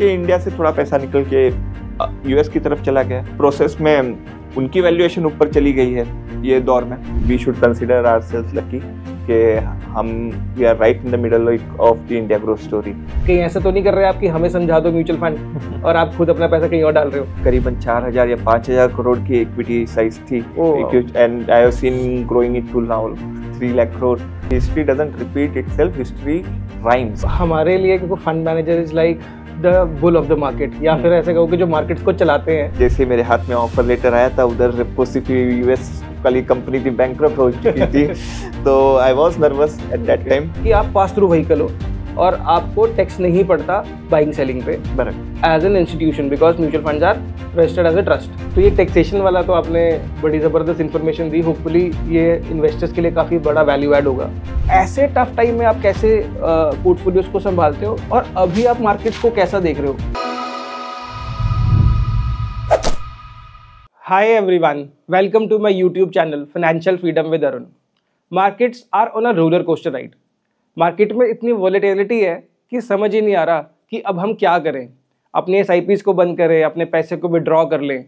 कि इंडिया से थोड़ा पैसा निकल के यूएस की तरफ चला गया। प्रोसेस में उनकी वैल्यूएशन ऊपर चली गई है ये दौर में। We should consider ourselves lucky कि we are right in the middle of the India growth story. कहीं ऐसा तो नहीं कर रहे आप कि हमें समझा दो म्यूचुअल फंड और आप खुद अपना पैसा कहीं और डाल रहे हो? करीबन 4,000 या 5,000 करोड़ की इक्विटी साइज थी and I have seen growing it to now 3 lakh crore. History doesn't repeat itself, history rhymes. हमारे लिए क्योंकि fund manager is like the bull of the market, या फिर ऐसे कहो कि जो मार्केट्स को चलाते हैं। जैसे मेरे हाथ में ऑफर लेटर आया था, उधर रेपको सिटी यूएस वाली कंपनी थी, बैंकरप्ट हो चुकी थी, तो I was nervous at that time कि आप पास थ्रू व्हीकल हो और आपको टैक्स नहीं पड़ता बाइंग सेलिंग पे as an institution, because mutual funds are registered as a trust. तो ये टैक्सेशन वाला तो आपने बड़ी ज़बरदस्त इन्फॉर्मेशन दी। होपफुली ये इन्वेस्टर्स के लिए काफ़ी बड़ा वैल्यू ऐड होगा। ऐसे टफ टाइम में आप कैसे पोर्टफोलियोज को संभालते हो और अभी आप मार्केट्स को कैसा देख रहे हो? Hi everyone, welcome to my YouTube channel Financial Freedom with Arun. Markets are on a roller coaster ride. Market में इतनी वॉलेटिलिटी है कि समझ ही नहीं आ रहा कि अब हम क्या करें। अपने SIPs को बंद करें, अपने पैसे को विड्रॉ कर लें।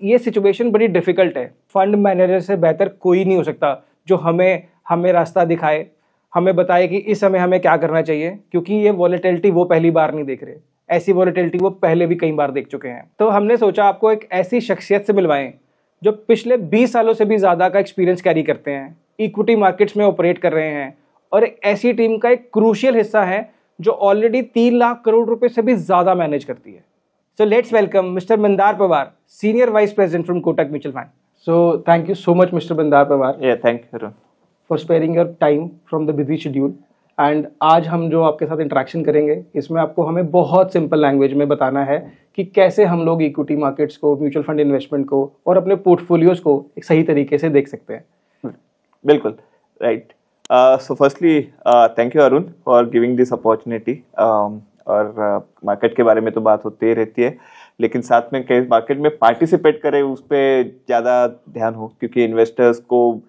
ये सिचुएशन बड़ी डिफ़िकल्ट है। फंड मैनेजर से बेहतर कोई नहीं हो सकता जो हमें रास्ता दिखाए, हमें बताए कि इस समय हमें क्या करना चाहिए, क्योंकि ये वॉलेटिलिटी वो पहली बार नहीं देख रहे। ऐसी वॉलेटिलिटी वो पहले भी कई बार देख चुके हैं। तो हमने सोचा आपको एक ऐसी शख्सियत से मिलवाएं जो पिछले 20 सालों से भी ज़्यादा का एक्सपीरियंस कैरी करते हैं, इक्विटी मार्केट्स में ऑपरेट कर रहे हैं और एक ऐसी टीम का एक क्रूशियल हिस्सा है जो ऑलरेडी 3 लाख करोड़ रुपए से भी ज़्यादा मैनेज करती है। So let's welcome mister Mandar Pawar, senior vice president from Kotak mutual fund. So thank you so much mister Mandar Pawar thank you for sparing your time from the busy schedule. And आज हम जो आपके साथ इंटरेक्शन करेंगे, इसमें आपको हमें बहुत सिंपल लैंग्वेज में बताना है कि कैसे हम लोग इक्विटी मार्केट्स को, म्यूचुअल फंड इन्वेस्टमेंट को और अपने पोर्टफोलियोज को एक सही तरीके से देख सकते हैं। बिल्कुल right. So firstly thank you Arun for giving this opportunity. और मार्केट के बारे में तो बात होती ही रहती है, लेकिन साथ में कैसे मार्केट में पार्टिसिपेट करें उस पर ज़्यादा ध्यान हो, क्योंकि इन्वेस्टर्स को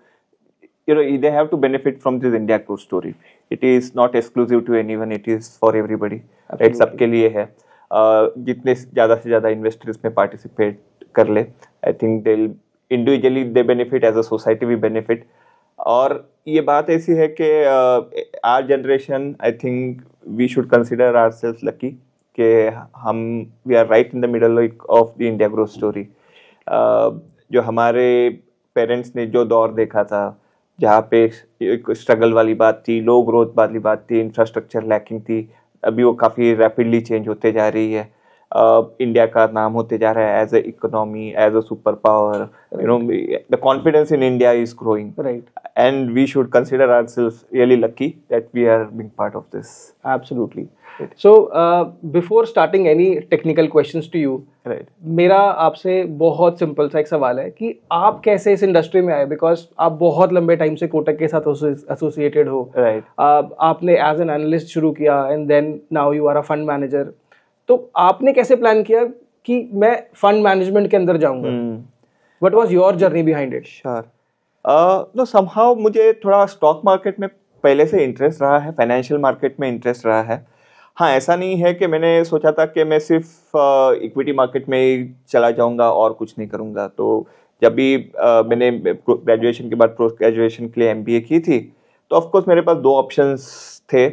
they have to benefit from this India growth story. It is not exclusive to anyone, it is for everybody. Right, सबके लिए है। जितने ज़्यादा से ज़्यादा इन्वेस्टर्स में पार्टिसिपेट कर ले, I think they'll individually they benefit, as a society we benefit. और ये बात ऐसी है कि our generation, I think we should consider ourselves lucky कि we are right in the middle of the India growth story. जो हमारे parents ने जो दौर देखा था, जहाँ पे एक स्ट्रगल वाली बात थी, लो ग्रोथ वाली बात थी, इंफ्रास्ट्रक्चर लैकिंग थी, अभी वो काफ़ी रैपिडली चेंज होते जा रही है। इंडिया का नाम होते जा रहा है as a economy, as a super power. The confidence in India is growing, right, and we should consider ourselves really lucky that we are being part of this. Absolutely. So before starting any technical questions to you, मेरा आपसे बहुत simple सा एक सवाल है कि आप कैसे इस इंडस्ट्री में आए, बिकॉज आप बहुत लंबे टाइम से कोटक के साथ एसोसिएटेड हो। आपने एज एन एनालिस्ट शुरू किया and then now you are a fund manager. तो आपने कैसे प्लान किया कि मैं फंड मैनेजमेंट के अंदर जाऊंगा? What was your journey behind it? Sure. No, somehow मुझे थोड़ा स्टॉक मार्केट में पहले से इंटरेस्ट रहा है, फाइनेंशियल मार्केट में इंटरेस्ट रहा है। हाँ, ऐसा नहीं है कि मैंने सोचा था कि मैं सिर्फ इक्विटी मार्केट में ही चला जाऊंगा और कुछ नहीं करूंगा। तो जब भी मैंने ग्रेजुएशन के बाद पोस्ट ग्रेजुएशन के लिए MBA की थी, तो ऑफकोर्स मेरे पास 2 ऑप्शंस थे,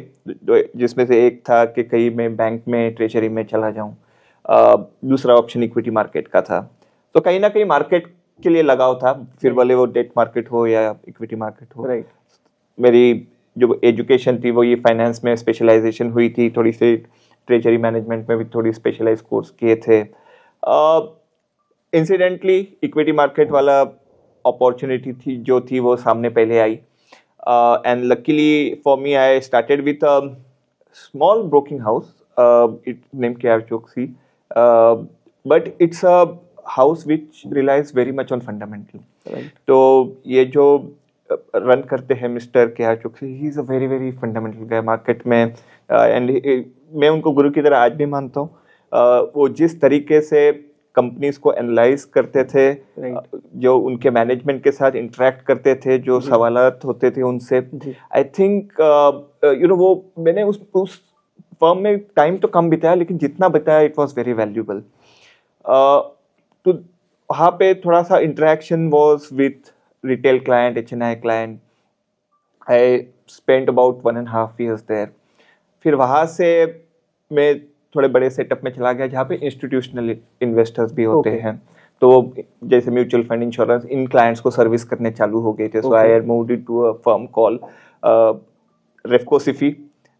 जिसमें से एक था कि कहीं मैं बैंक में ट्रेजरी में चला जाऊं, दूसरा ऑप्शन इक्विटी मार्केट का था। तो कहीं ना कहीं मार्केट के लिए लगाव था, फिर भले वो डेट मार्केट हो या इक्विटी मार्केट हो। राइट। मेरी जो एजुकेशन थी वो ये फाइनेंस में स्पेशलाइजेशन हुई थी, थोड़ी सी ट्रेजरी मैनेजमेंट में भी थोड़ी स्पेशलाइज कोर्स किए थे। इंसिडेंटली इक्विटी मार्केट वाला अपॉर्चुनिटी थी जो थी वो सामने पहले आई, and luckily for me I started with a small broking house, it name KRChoksey, but it's a house which relies very much on fundamental. तो ये जो रन करते हैं mister KRChoksey, he is a very very fundamental guy market में, and मैं उनको गुरु की तरह आज भी मानता हूँ। वो जिस तरीके से कंपनीज को एनालाइज करते थे, जो उनके मैनेजमेंट के साथ इंटरेक्ट करते थे, जो सवालात होते थे उनसे, आई थिंक वो मैंने उस फर्म में टाइम तो कम बिताया, लेकिन जितना बिताया इट वॉज वेरी वैल्यूबल। तो वहाँ पे थोड़ा सा interaction was with retail client, HNI client. I spent about 1.5 years there. फिर वहाँ से मैं थोड़े बड़े सेटअप में चला गया जहाँ पे इंस्टीट्यूशनल इन्वेस्टर्स भी होते हैं। तो जैसे म्यूचुअल फंड, इंश्योरेंस, इन क्लाइंट्स को सर्विस करने चालू हो गए थे। So I had moved into a firm call Refco Sify.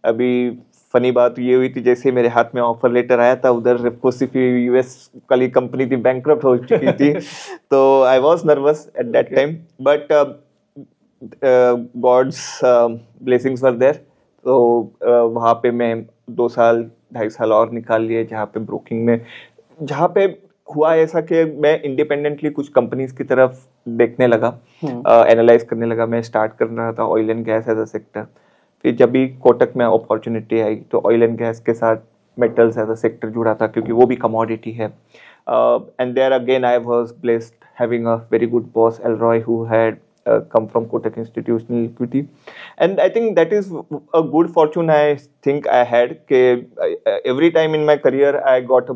अभी फनी बात ये हुई थी, जैसे मेरे हाथ में ऑफर लेटर आया था, उधर रेफको सिफी यूएस वाली कंपनी थी, बैंकक्रप्ट हो चुकी थी। तो I was nervous at that time, but God's blessings were there. तो वहाँ पे मैं 2 साल 2.5 साल और निकाल लिए, जहाँ पे ब्रोकिंग में, जहाँ पे हुआ ऐसा कि मैं इंडिपेंडेंटली कुछ कंपनीज की तरफ देखने लगा, एनालाइज करने लगा। मैं स्टार्ट कर रहा था oil and gas as a sector. फिर जब भी कोटक में अपॉर्चुनिटी आई तो ऑयल एंड गैस के साथ मेटल्स एज अ सेक्टर जुड़ा था, क्योंकि वो भी कमोडिटी है। And there again I was blessed having a very good boss, Elroy, who had come from Kotak Institutional Equity, and I think that is a good fortune I think I had. Every time in my career I got a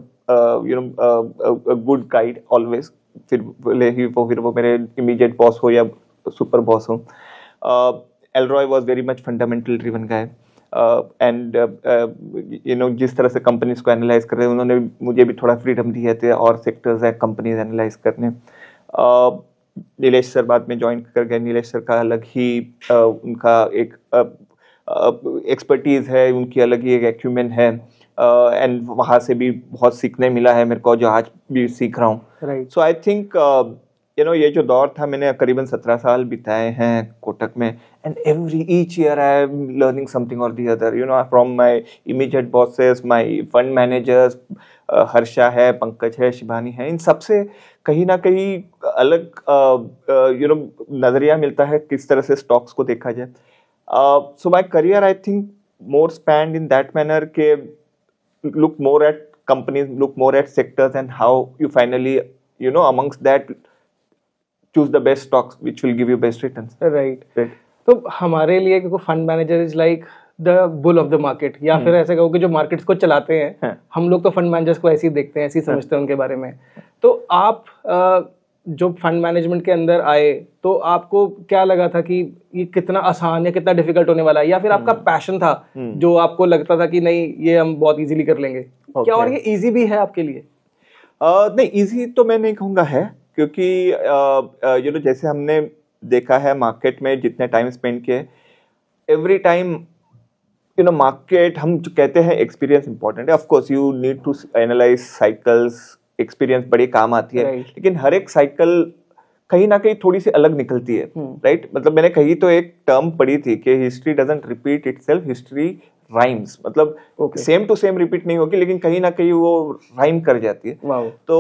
good guide always. फिर वो मेरे immediate boss हो या super boss हो, Elroy was very much fundamental driven guy, and जिस तरह से companies को एनालाइज कर रहे हैं, उन्होंने मुझे भी थोड़ा फ्रीडम दिए थे और सेक्टर्स है कंपनीज एनालाइज करने। नीलेश सर बाद में ज्वाइन कर गए। नीलेश सर का अलग ही उनका एक एक्सपर्टीज है, उनकी अलग ही एक एक्यूमेन है, एंड वहाँ से भी बहुत सीखने मिला है मेरे को, जो आज भी सीख रहा हूँ। सो आई थिंक ये जो दौर था, मैंने करीबन 17 साल बिताए हैं कोटक में, and each year I am learning something or the other, from my immediate bosses, my fund managers, Harsha है, पंकज है, शिवानी है, इन सबसे कहीं ना कहीं अलग नजरिया मिलता है किस तरह से स्टॉक्स को देखा जाए। So my career I think more spend in that manner के look more at companies, look more at sectors, and how you finally, amongst that, choose the best stocks which will give you best returns. Right. तो हमारे लिए क्योंकि fund manager is like the bull of the market, या फिर ऐसे कहो कि जो मार्केट्स को चलाते हैं, हम लोग तो फंड मैनेजर्स को ऐसे ही देखते हैं, ऐसे ही समझते हैं उनके बारे में। तो आप जो फंड मैनेजमेंट के अंदर आए, तो आपको क्या लगा था कि ये कितना आसान या कितना डिफिकल्ट होने वाला है, या फिर आपका पैशन था जो आपको लगता था कि नहीं ये हम बहुत इजीली कर लेंगे? क्या और ये इजी भी है आपके लिए? नहीं, इजी तो मैं नहीं कहूँगा है, क्योंकि जैसे हमने देखा है मार्केट में जितने टाइम स्पेंड किए, एवरी टाइम मार्केट, हम जो कहते हैं एक्सपीरियंस इंपॉर्टेंट है, of course you need to analyse cycles, experience बड़ी काम आती है, लेकिन हर एक साइकिल कहीं ना कहीं थोड़ी सी अलग निकलती है, राइट? मतलब मैंने कहीं तो एक टर्म पढ़ी थी कि history doesn't repeat itself, history rhymes. मतलब सेम टू सेम रिपीट नहीं होगी, लेकिन कहीं ना कहीं वो राइम कर जाती है। तो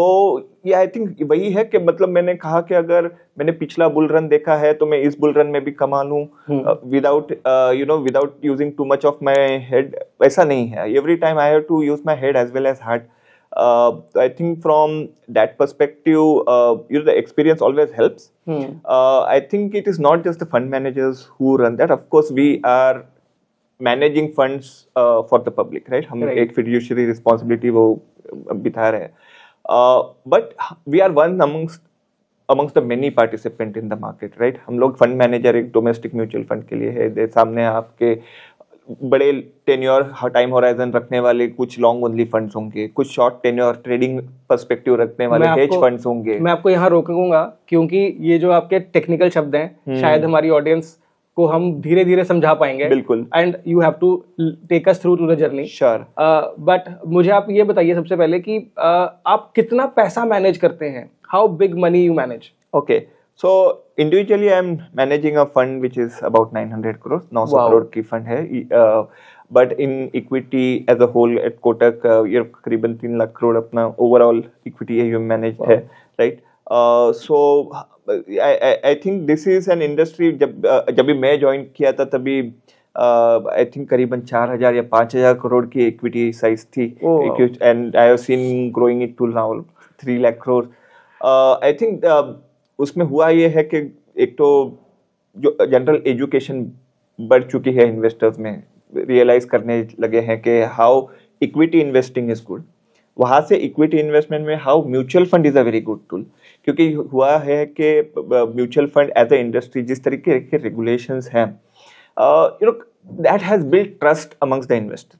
ये आई थिंक वही है कि मतलब मैंने कहा कि अगर मैंने पिछला बुल रन देखा है तो मैं इस बुल रन में भी कमा लूं without using too much of my head. ऐसा नहीं है, every time I have to use my head as well as heart. I think from that perspective, the experience always helps. I think it is not just the fund managers who run that. Of course, we are managing funds for the public, right? हम एक fiduciary responsibility वो बिता रहे हैं. But we are one amongst the many participants in the market, right? हम लोग fund manager एक domestic mutual fund के लिए है. सामने आपके बड़े टेन्योर टाइम होराइजन रखने वाले कुछ लॉन्ग ओनली फंड्स होंगे, कुछ शॉर्ट टेन्योर ट्रेडिंग पर्सपेक्टिव रखने वाले हेज फंड्स होंगे. मैं आपको यहाँ रोकूंगा क्योंकि ये जो आपके टेक्निकल शब्द हैं शायद हमारी ऑडियंस को हम धीरे धीरे समझा पाएंगे. बिल्कुल. And you have to take us through to the journey. Sure. But मुझे आप ये बताइए सबसे पहले कि आप कितना पैसा मैनेज करते हैं? How big money you manage? Okay, so individually I am managing a fund which is about 900 crores. 900 crore की fund है. But in equity as a whole at Kotak ये करीबन 3 लाख करोड़ अपना overall equity AUM managed है, right? So I think this is an industry. जब भी मैं join किया था तभी I think करीबन 4,000 या 5,000 करोड़ की equity size थी. And I have seen growing it to now 3 lakh crore. I think उसमें हुआ ये है कि एक तो जो जनरल एजुकेशन बढ़ चुकी है इन्वेस्टर्स में रियलाइज करने लगे हैं कि how equity investing is good, वहां से इक्विटी इन्वेस्टमेंट में how mutual fund is a very good tool. क्योंकि हुआ है कि mutual fund as a industry जिस तरीके के रेगुलेशंस हैं, that has built trust amongst the investors.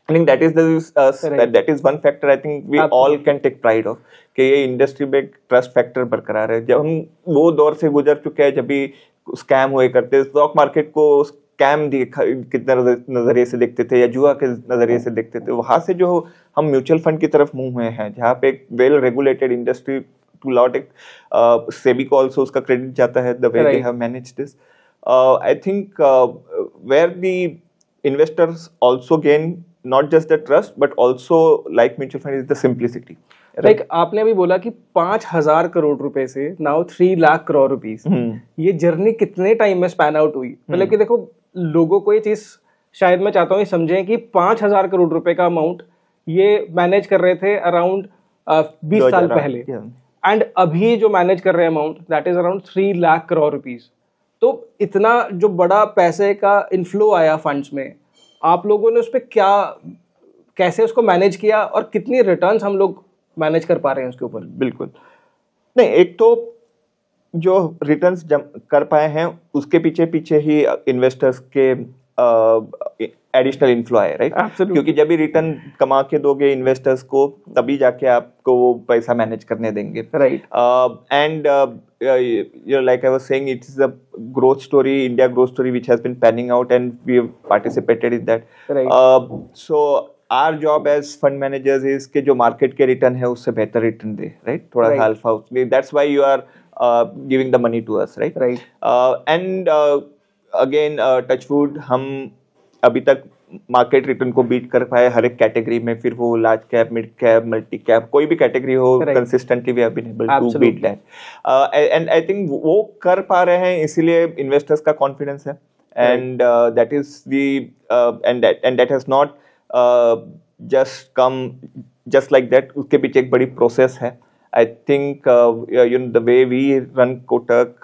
I think that is that is one factor I think we all can take pride of कि ये इंडस्ट्री में ट्रस्ट फैक्टर बरकरार है। जब हम वो दौर से गुजर चुके हैं जब भी स्कैम हुए करते, स्टॉक मार्केट को स्कैम कितने नजरिए से देखते थे या जुआ के नजरिए से देखते थे, वहां से जो हम म्यूचुअल फंड की तरफ मूव हुए हैं जहाँ पे एक well regulated industry to lot एक सेबी को ऑल्सो उसका क्रेडिट जाता है the way they have managed this. I think where the investors also gain not just the trust but also like mutual fund is the simplicity. Like आपने अभी बोला कि 5,000 करोड़ रुपए से नाउ 3 लाख करोड़ रुपीस, ये जर्नी कितने टाइम में स्पैन आउट हुई? मतलब कि देखो, लोगों को ये चीज शायद मैं चाहता हूँ समझें कि 5,000 करोड़ रुपए का अमाउंट ये मैनेज कर रहे थे अराउंड 20 साल पहले, एंड अभी जो मैनेज कर रहे हैं amount that is around 3 lakh crore rupees. तो इतना जो बड़ा पैसे का इनफ्लो आया फंड्स में, आप लोगों ने उस पर कैसे उसको मैनेज किया और कितनी रिटर्न्स हम लोग मैनेज कर पा रहे हैं उसके ऊपर? बिल्कुल नहीं, एक तो जो रिटर्न्स कर पाए हैं उसके पीछे ही इन्वेस्टर्स के एडिशनल इन्फ्लो आए, राइट? क्योंकि जब भी रिटर्न कमा के दोगे इन्वेस्टर्स को तभी जाके आपको वो पैसा मैनेज करने देंगे, right? And like I was saying, it is a growth story, India growth story which has been panning out and we have participated in that. Right. So our job as fund managers is कि जो market के return है उससे बेहतर return दे, right? थोड़ा सा alpha उसमें, that's why you are giving the money to us, right? Right. And again touch wood, हम अभी तक मार्केट रिटर्न को बीट कर पाए हर एक कैटेगरी में, फिर वो large cap, mid cap, multi cap, कोई भी कैटेगरी हो, consistently we have been able to beat that. And I think वो कर पा रहे हैं इसीलिए इन्वेस्टर्स का कॉन्फिडेंस है, and that is the end that has not just come just like that. उसके पीछे एक बड़ी प्रोसेस है। I think the way we run Kotak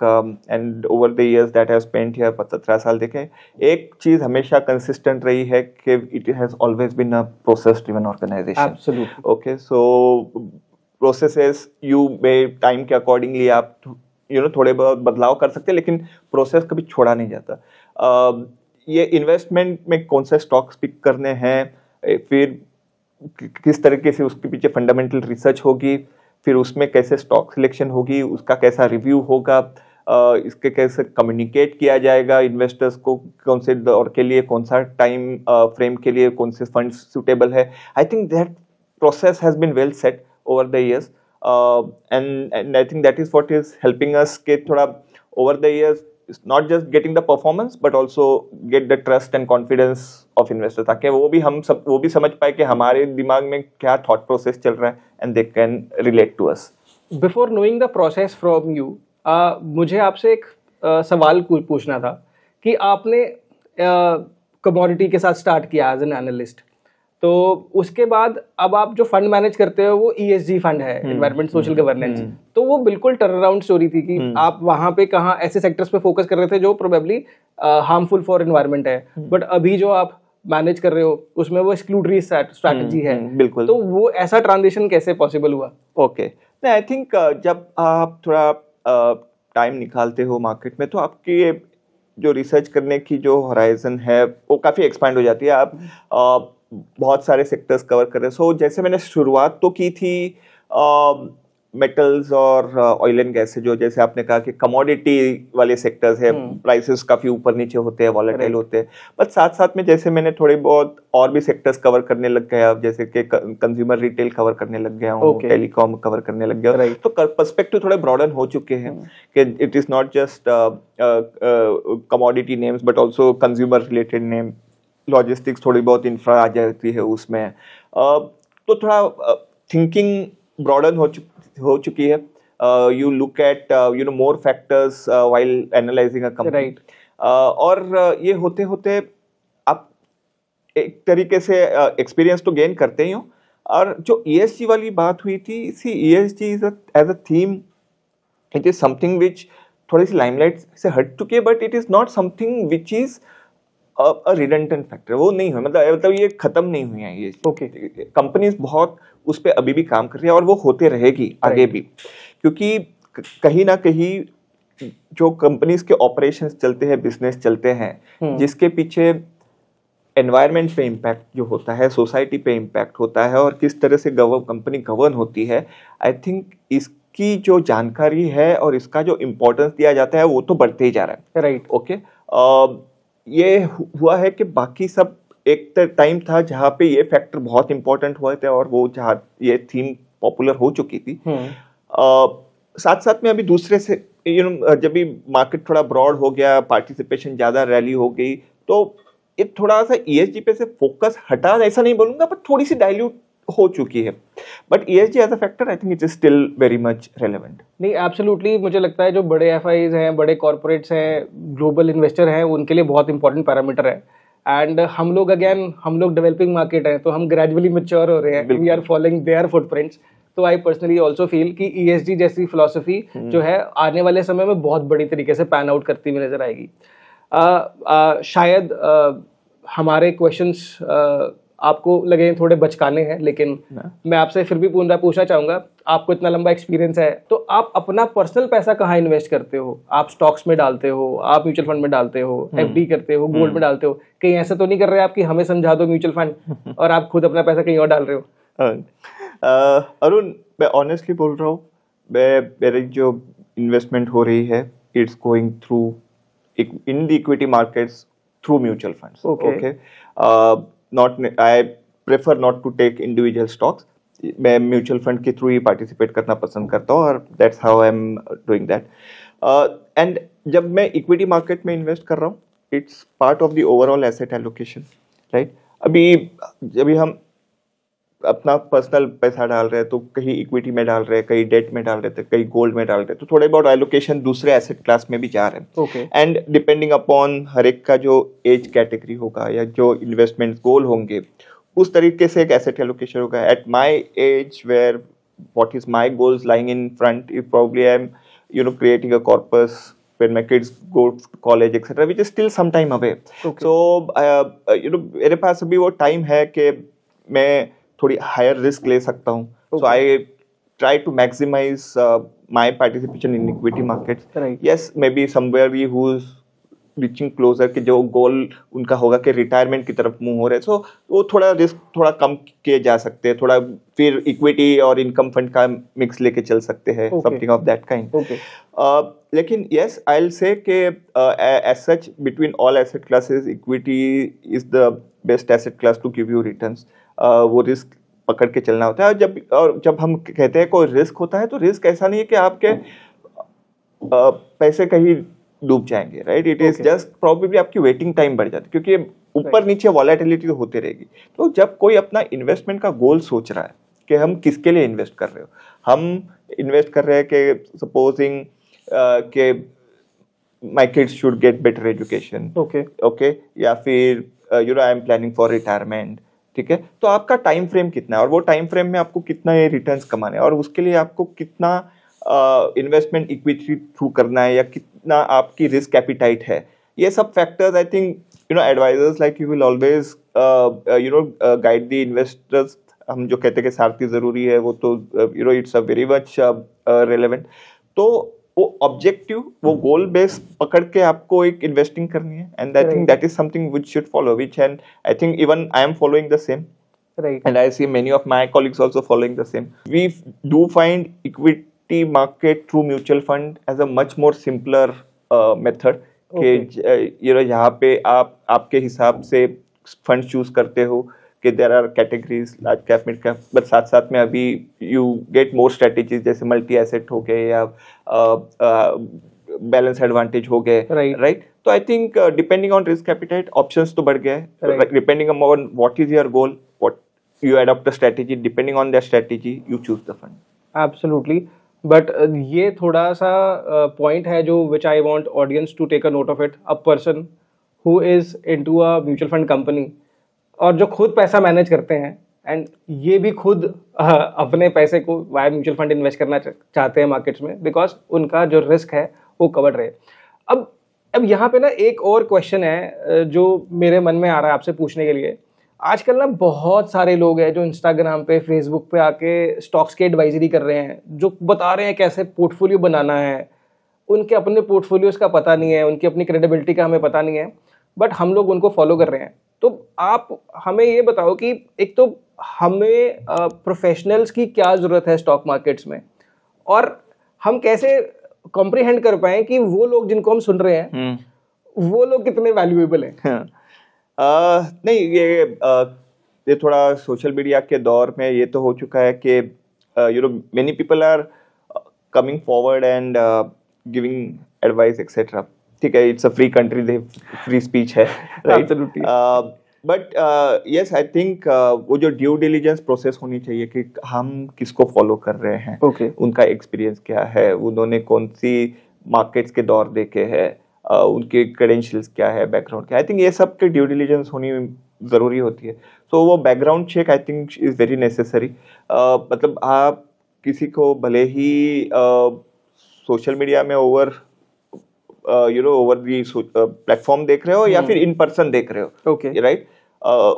and over the years that I have spent here 17 साल देखे, एक चीज हमेशा consistent रही है कि it has always been a process driven organization. Absolutely. Okay, so processes you may time के accordingly आप थोड़े बहुत बदलाव कर सकते हैं, लेकिन प्रोसेस कभी छोड़ा नहीं जाता। ये इन्वेस्टमेंट में कौन से स्टॉक्स पिक करने हैं, फिर किस तरीके से उसके पीछे फंडामेंटल रिसर्च होगी, फिर उसमें कैसे स्टॉक सिलेक्शन होगी, उसका कैसा रिव्यू होगा, इसके कैसे कम्युनिकेट किया जाएगा इन्वेस्टर्स को, कौन से दौर के लिए कौन सा टाइम फ्रेम के लिए कौन से फंड्स सूटेबल है। I think that process has been well set over the years, and I think that is what is helping us के थोड़ा over the years not just getting the performance but also get the trust and confidence of investors, ताकि वो भी समझ पाए कि हमारे दिमाग में क्या thought process चल रहा है and they can relate to us. Before knowing the process from you, मुझे आपसे एक सवाल पूछना था कि आपने commodity के साथ स्टार्ट किया एज एन एनालिस्ट, तो उसके बाद अब आप जो फंड मैनेज करते हो वो ESG फंड है, एनवायरमेंट सोशल गवर्नेंस, तो वो बिल्कुल टर्न अराउंड स्टोरी थी कि आप वहां पे कहाँ ऐसे सेक्टर्स पे फोकस कर रहे थे जो प्रोबेबली हार्मफुल फॉर एनवायरमेंट है, बट अभी जो आप मैनेज कर रहे हो उसमें वो एक्सक्लूडरी स्ट्रैटेजी है। बिल्कुल। तो वो ऐसा ट्रांजिशन कैसे पॉसिबल हुआ? ओके, आई थिंक जब आप थोड़ा टाइम निकालते हो मार्केट में तो आपकी जो रिसर्च करने की जो होराइजन है वो काफी एक्सपांड हो जाती है। आप बहुत सारे सेक्टर्स कवर कर रहे हैं। सो जैसे मैंने शुरुआत तो की थी मेटल्स और ऑयल एंड गैस से, जो जैसे आपने कहा कि कमोडिटी वाले सेक्टर्स है, प्राइसेस काफी ऊपर नीचे होते हैं, वॉलेटाइल होते हैं, बट साथ साथ में जैसे मैंने थोड़े बहुत और भी सेक्टर्स कवर करने लग गया, जैसे कि कंज्यूमर रिटेल कवर करने लग गया हूँ, टेलीकॉम कवर करने लग गया, तो पर्सपेक्टिव थोड़े ब्रॉडन हो चुके हैं कि it is not just commodity names but also consumer related name, logistics, थोड़ी बहुत इंफ्रा आ जाती है उसमें, तो थोड़ा थिंकिंग ब्रॉडन हो चुकी है। You look at more factors while analyzing a company, और ये होते होते आप एक तरीके से एक्सपीरियंस तो गेन करते ही हो। और जो ESG वाली बात हुई थी, see ESG as a theme, it is something which थोड़ी सी लाइमलाइट से हट चुकी है, but it is not something which is redundant factor, वो नहीं हुआ, मतलब ये खत्म नहीं हुई है ये। ओके, कंपनीज बहुत उस पर अभी भी काम कर रही है और वो होते रहेगी आगे भी, क्योंकि कहीं ना कहीं जो कंपनीज के ऑपरेशंस चलते हैं, बिजनेस चलते हैं, जिसके पीछे एनवायरनमेंट पे इम्पैक्ट जो होता है, सोसाइटी पे इम्पैक्ट होता है, और किस तरह से कंपनी गवर्न होती है, आई थिंक इसकी जो जानकारी है और इसका जो इम्पोर्टेंस दिया जाता है वो तो बढ़ते ही जा रहा है। राइट। ओके, ये हुआ है कि बाकी सब एक टाइम था जहाँ पे ये फैक्टर बहुत इंपॉर्टेंट हुए थे और वो जहाँ ये थीम पॉपुलर हो चुकी थी। साथ साथ में अभी दूसरे से जब भी मार्केट थोड़ा ब्रॉड हो गया, पार्टिसिपेशन ज्यादा रैली हो गई, तो ये थोड़ा सा ESG पे से फोकस हटा, ऐसा नहीं बोलूंगा, पर थोड़ी सी डाइल्यूट हो चुकी है। But ESG as a factor I think it is still very much relevant. नहीं, एब्सोल्युटली, मुझे लगता है जो बड़े FIs हैं, बड़े कॉर्पोरेट्स हैं, ग्लोबल इन्वेस्टर हैं, उनके लिए बहुत इंपॉर्टेंट पैरामीटर है। एंड हम लोग डेवलपिंग मार्केट हैं, तो हम ग्रेजुअली मैच्योर हो रहे हैं, we are following their footprints. तो आई पर्सनली ऑल्सो फील कि ESG जैसी फिलोसफी जो है आने वाले समय में बहुत बड़ी तरीके से पैन आउट करती हुई नजर आएगी। शायद हमारे क्वेश्चंस आपको लगे थोड़े बचकाने हैं, लेकिन मैं आपसे फिर भी पूछना चाहूंगा, आपको इतना लंबा एक्सपीरियंस है, तो आप अपना पर्सनल पैसा कहाँ इन्वेस्ट करते हो? आप स्टॉक्स में डालते हो, आप म्यूचुअल फंड में डालते हो, FD करते हो, गोल्ड में डालते हो? कहीं ऐसा तो नहीं कर रहे आप कि हमें समझा दो म्यूचुअल फंड और आप खुद अपना पैसा कहीं और डाल रहे हो? अरुण, मैं ऑनेस्टली बोल रहा हूँ, मेरी जो इन्वेस्टमेंट हो रही है, it's going through in the equity markets through mutual funds. Okay, I prefer not to take individual stocks. मैं म्यूचुअल फंड के थ्रू ही पार्टिसिपेट करना पसंद करता हूँ, और that's how I am doing that. And जब मैं इक्विटी मार्केट में इन्वेस्ट कर रहा हूँ, it's part of the overall asset allocation, right? अभी हम अपना पर्सनल पैसा डाल रहे हैं, तो कहीं इक्विटी में डाल रहे हैं, कहीं डेट में डाल रहे थे, कहीं गोल्ड में डाल रहे हैं, तो थोड़े बहुत एलोकेशन दूसरे एसेट क्लास में भी जा रहे हैं। Okay, and depending upon her एक का जो एज कैटेगरी होगा या जो इन्वेस्टमेंट गोल होंगे, उस तरीके से एक एसेट एलोकेशन होगा। At my age, where what is my goals lying in front, if probably I'm creating a corpus when my kids go to college etc, which is still some time away. Okay. So मेरे पास अभी वो time है कि मैं थोड़ी higher risk ले सकता हूँ। So I try to maximize my participation in equity markets. Right. Yes, maybe somebody who's reaching closer के जो गोल उनका होगा कि रिटायरमेंट की तरफ मूव हो रहे हैं, सो वो थोड़ा रिस्क थोड़ा कम किए जा सकते हैं, थोड़ा फिर इक्विटी और इनकम फंड का मिक्स लेके चल सकते हैं, समथिंग ऑफ दैट काइंड। लेकिन यस, आई विल से कि as such between all asset classes, equity is the best asset class to give you returns. वो रिस्क पकड़ के चलना होता है। और जब हम कहते हैं कोई रिस्क होता है, तो रिस्क ऐसा नहीं है कि आपके पैसे कहीं डूब जाएंगे, right? It is just probably आपकी वेटिंग टाइम बढ़ जाती है, क्योंकि ऊपर नीचे वॉलेटिलिटी तो होती रहेगी। तो जब कोई अपना इन्वेस्टमेंट का गोल सोच रहा है कि हम किसके लिए इन्वेस्ट कर रहे हो, हम इन्वेस्ट कर रहे हैं कि सपोजिंग के my kids should get better education, okay, या फिर I am planning for retirement, ठीक है? तो आपका टाइम फ्रेम कितना है, और वो टाइम फ्रेम में आपको कितना ये रिटर्न्स कमाने हैं, और उसके लिए आपको कितना इन्वेस्टमेंट इक्विटी थ्रू करना है, या कितना आपकी रिस्क एपिटाइट है, ये सब factors I think advisors like you will always guide the investors. हम जो कहते हैं कि सारथी जरूरी है, वो तो it's a very much relevant. तो वो ऑब्जेक्टिव, वो गोल बेस पकड़ के आपको एक इन्वेस्टिंग करनी है, and I think that is something which should follow, which and I think even I am following the same, right, and I see many of my colleagues also following the same. We do find equity market through mutual fund as a much more simpler method, कि यहाँ पे आप आपके हिसाब से fund choose करते हो कि there are categories, large cap, mid cap, but साथ साथ में अभी यू गेट मोर स्ट्रेटेजीज, जैसे मल्टी एसेट हो गए या बैलेंस एडवांटेज हो गए, राइट? तो I think depending on risk appetite options तो बढ़ गए, depending on what is your goal, what you adopt a strategy, depending on that strategy you choose the fund. Absolutely, but ये थोड़ा सा point है जो which I want audience to take a note of it. A person who is into a mutual fund company और जो खुद पैसा manage करते हैं, एंड ये भी खुद अपने पैसे को वाया म्यूचुअल फंड इन्वेस्ट करना चाहते हैं मार्केट्स में, बिकॉज उनका जो रिस्क है वो कवर रहे। अब अब यहाँ पे ना एक और क्वेश्चन है जो मेरे मन में आ रहा है आपसे पूछने के लिए। आजकल ना बहुत सारे लोग हैं जो इंस्टाग्राम पे, फेसबुक पे आके स्टॉक्स की एडवाइजरी कर रहे हैं, जो बता रहे हैं कैसे पोर्टफोलियो बनाना है। उनके अपने पोर्टफोलियोज का पता नहीं है, उनकी अपनी क्रेडिबिलिटी का हमें पता नहीं है, बट हम लोग उनको फॉलो कर रहे हैं। तो आप हमें ये बताओ कि एक तो हमें प्रोफेशनल्स की क्या ज़रूरत है स्टॉक मार्केट्स में, और हम कैसे कॉम्प्रिहेंड कर पाए कि वो लोग जिनको हम सुन रहे हैं वो लोग कितने वैल्यूएबल हैं। नहीं, ये थोड़ा सोशल मीडिया के दौर में ये तो हो चुका है कि many people are coming forward and giving advice etcetera. ठीक है, it's a free country, they free speech है, right? But yes, I think वो जो ड्यू डिलिजेंस प्रोसेस होनी चाहिए कि हम किसको फॉलो कर रहे हैं, उनका एक्सपीरियंस क्या है, उन्होंने कौन सी मार्केट्स के दौर देखे हैं, उनके क्रेडेंशियल्स क्या है, बैकग्राउंड क्या है। आई थिंक ये सब की ड्यू डिलिजेंस होनी ज़रूरी होती है। सो वो background check I think is very necessary. मतलब आप किसी को भले ही सोशल मीडिया में ओवर दी प्लेटफॉर्म देख रहे हो या फिर इन पर्सन देख रहे हो, राइट?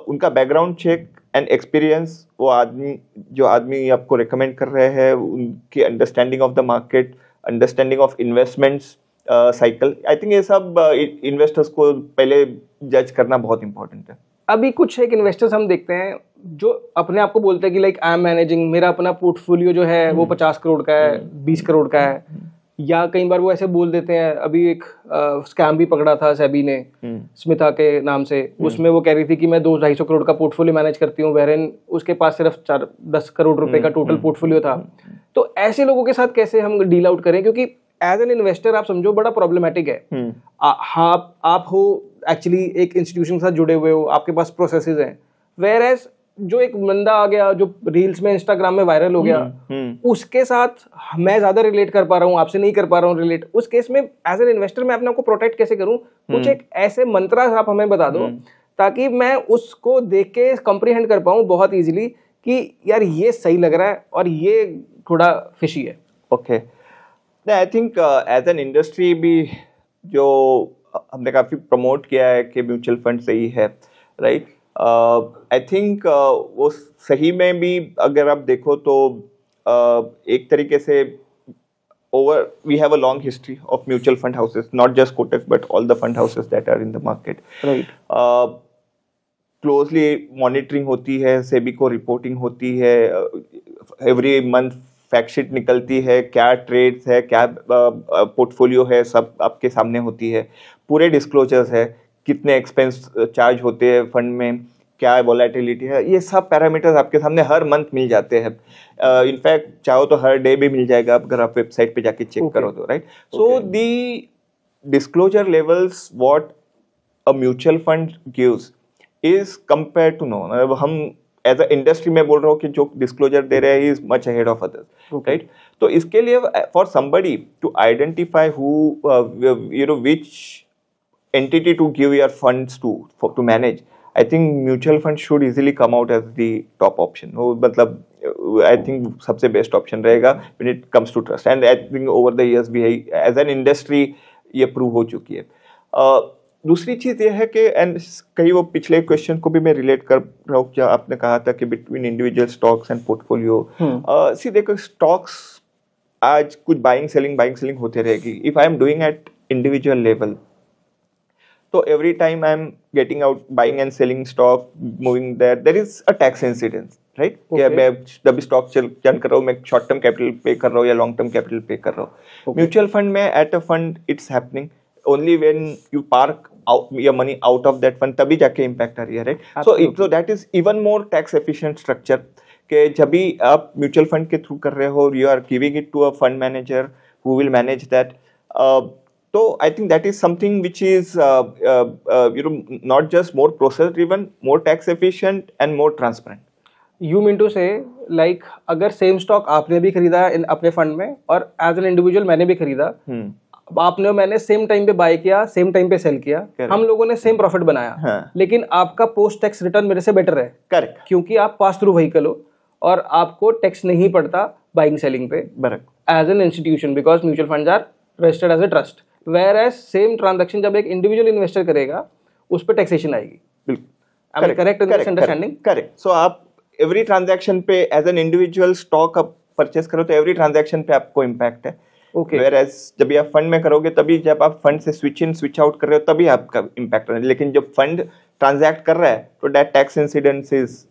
उनका बैकग्राउंड चेक एंड एक्सपीरियंस, वो आदमी आपको रिकमेंड कर रहे हैं, उनकी understanding of the market, understanding of investments cycle, I think ये सब इन्वेस्टर्स को पहले जज करना बहुत इंपॉर्टेंट है। अभी कुछ एक इन्वेस्टर्स हम देखते हैं जो अपने आप को बोलते हैं कि लाइक आई एम मैनेजिंग, मेरा अपना पोर्टफोलियो जो है वो 50 करोड़ का है, 20 करोड़ का है, या कई बार वो ऐसे बोल देते हैं। अभी एक स्कैम भी पकड़ा था सेबी ने स्मिता के नाम से, उसमें वो कह रही थी कि मैं 200-250 करोड़ का पोर्टफोलियो मैनेज करती हूँ, वेरेन उसके पास सिर्फ 10 करोड़ रुपए का टोटल पोर्टफोलियो था। तो ऐसे लोगों के साथ कैसे हम डील आउट करें, क्योंकि एज एन इन्वेस्टर आप समझो बड़ा प्रॉब्लमेटिक है। आप हो एक्चुअली एक इंस्टीट्यूशन के साथ जुड़े हुए हो, आपके पास प्रोसेसेस हैं, वेयर एज जो एक बंदा आ गया जो रील्स में इंस्टाग्राम में वायरल हो गया, उसके साथ मैं ज्यादा रिलेट कर पा रहा हूँ, आपसे नहीं कर पा रहा हूँ रिलेट। उस केस में एज एन इन्वेस्टर मैं अपने आप को प्रोटेक्ट कैसे करूँ? कुछ एक ऐसे मंत्रा आप हमें बता दो ताकि मैं उसको देख के कॉम्प्रिहेंड कर पाऊँ बहुत इजीली कि यार ये सही लग रहा है और ये थोड़ा फिशी है। Okay, I think as an industry भी जो हमने काफी प्रमोट किया है कि म्यूचुअल फंड सही है, राइट? आई थिंक वो सही में भी अगर आप देखो तो एक तरीके से we have a long history of mutual fund houses, not just Kotak but all the fund houses that are in the market, right? Closely monitoring होती है, सेबी को रिपोर्टिंग होती है, एवरी मंथ फैक्ट शीट निकलती है, क्या ट्रेड्स है, क्या पोर्टफोलियो है, सब आपके सामने होती है, पूरे डिस्क्लोजर्स है, कितने एक्सपेंस चार्ज होते हैं फंड में, क्या वोलेटिलिटी है, ये सब पैरामीटर्स आपके सामने हर मंथ मिल जाते हैं। इनफैक्ट चाहो तो हर डे भी मिल जाएगा अगर आप वेबसाइट पे जाके चेक करो तो, right? So the disclosure levels what a mutual fund gives is compare to no, हम एज अ इंडस्ट्री में बोल रहा हूँ कि जो डिस्क्लोजर दे रहे हैं is much ahead of others, right? तो इसके लिए for somebody to identify who which entity to give your funds to manage, I think mutual fund should easily come out as the top option. वो मतलब I think सबसे best option रहेगा when it comes to trust, and I think over the years भी as an industry ये prove हो चुकी है। दूसरी चीज़ ये है कि एंड कहीं वो पिछले क्वेश्चन को भी मैं रिलेट कर रहा हूँ, क्या आपने कहा था कि between individual stocks and portfolio, see देखो स्टॉक्स आज कुछ बाइंग सेलिंग होते रहेगी। If I am doing at individual level, so every time I'm getting out buying and selling stock, moving there is a tax incidence, right? क्या मैं जब stock churn कर रहा हूँ, मैं शॉर्ट टर्म कैपिटल पे कर रहा हूँ या लॉन्ग टर्म कैपिटल पे कर रहा हूँ। म्यूचुअल फंड में eight a fund it's happening only when you park your money out of that fund, तभी जाके इम्पैक्ट आ रही है, right? So that is even more tax efficient structure कि जब भी आप म्यूचुअल फंड के थ्रू कर रहे हो, you are giving it to a fund manager who will manage that. So I think that is something which is not just more process driven, more tax efficient and more transparent. You mean to say like अगर same stock आपने भी खरीदा अपने fund में और as an individual मैंने भी खरीदा, आपने मैंने सेम टाइम पे बाय किया, सेम टाइम पे सेल किया, हम लोगों ने सेम प्रॉफिट बनाया, लेकिन आपका पोस्ट टैक्स रिटर्न मेरे से बेटर है, करेक्ट? क्योंकि आप पास थ्रू व्हीकल हो और आपको टैक्स नहीं पड़ता बाइंग सेलिंग पे as an institution, because mutual funds are registered as a trust. Whereas same transaction जब एक इंडिविजुअल इन्वेस्टर करेगा उस पर टैक्सेशन आएगी। बिल्कुल correct in this understanding? Correct. So आप एवरी ट्रांजैक्शन पे एज एन इंडिविजुअल स्टॉक आप परचेस करो तो एवरी ट्रांजैक्शन पे आपको इम्पैक्ट है। ओके। वेयर एज जब आप फंड में करोगे तभी, जब आप फंड से स्विच इन स्विच आउट कर रहे हो तभी आपका इम्पैक्ट है, लेकिन जब फंड ट्रांजैक्ट कर रहा है तो that tax incidence is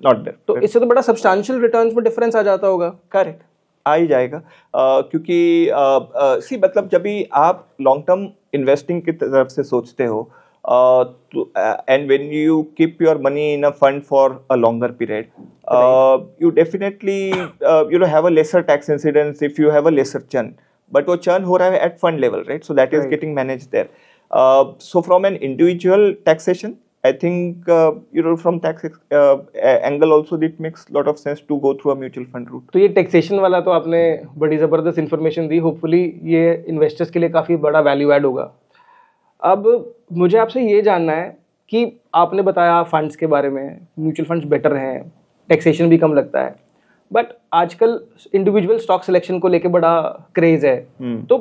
not there. तो इससे तो बड़ा सब्सटैंशियल रिटर्न्स में डिफरेंस आ जाता होगा। करेक्ट, आ ही जाएगा। क्योंकि मतलब जब भी आप लॉन्ग टर्म इन्वेस्टिंग की तरफ से सोचते हो and when you keep your money in a fund for a longer period, you definitely have a lesser tax incidence if you have a lesser churn, but वो churn हो रहा है at fund level, right? So that is getting managed there. So from an individual taxation, I think from tax angle also it makes lot of sense to go through a mutual fund route. तो ये taxation वाला तो आपने बड़ी ज़बरदस्त information दी, hopefully ये investors के लिए काफ़ी बड़ा वैल्यू ऐड होगा। अब मुझे आपसे ये जानना है कि आपने बताया फंड्स के बारे में, म्यूचुअल फंड्स बेटर हैं, टैक्सेशन भी कम लगता है, बट आजकल इंडिविजुअल स्टॉक सिलेक्शन को लेके बड़ा क्रेज है। तो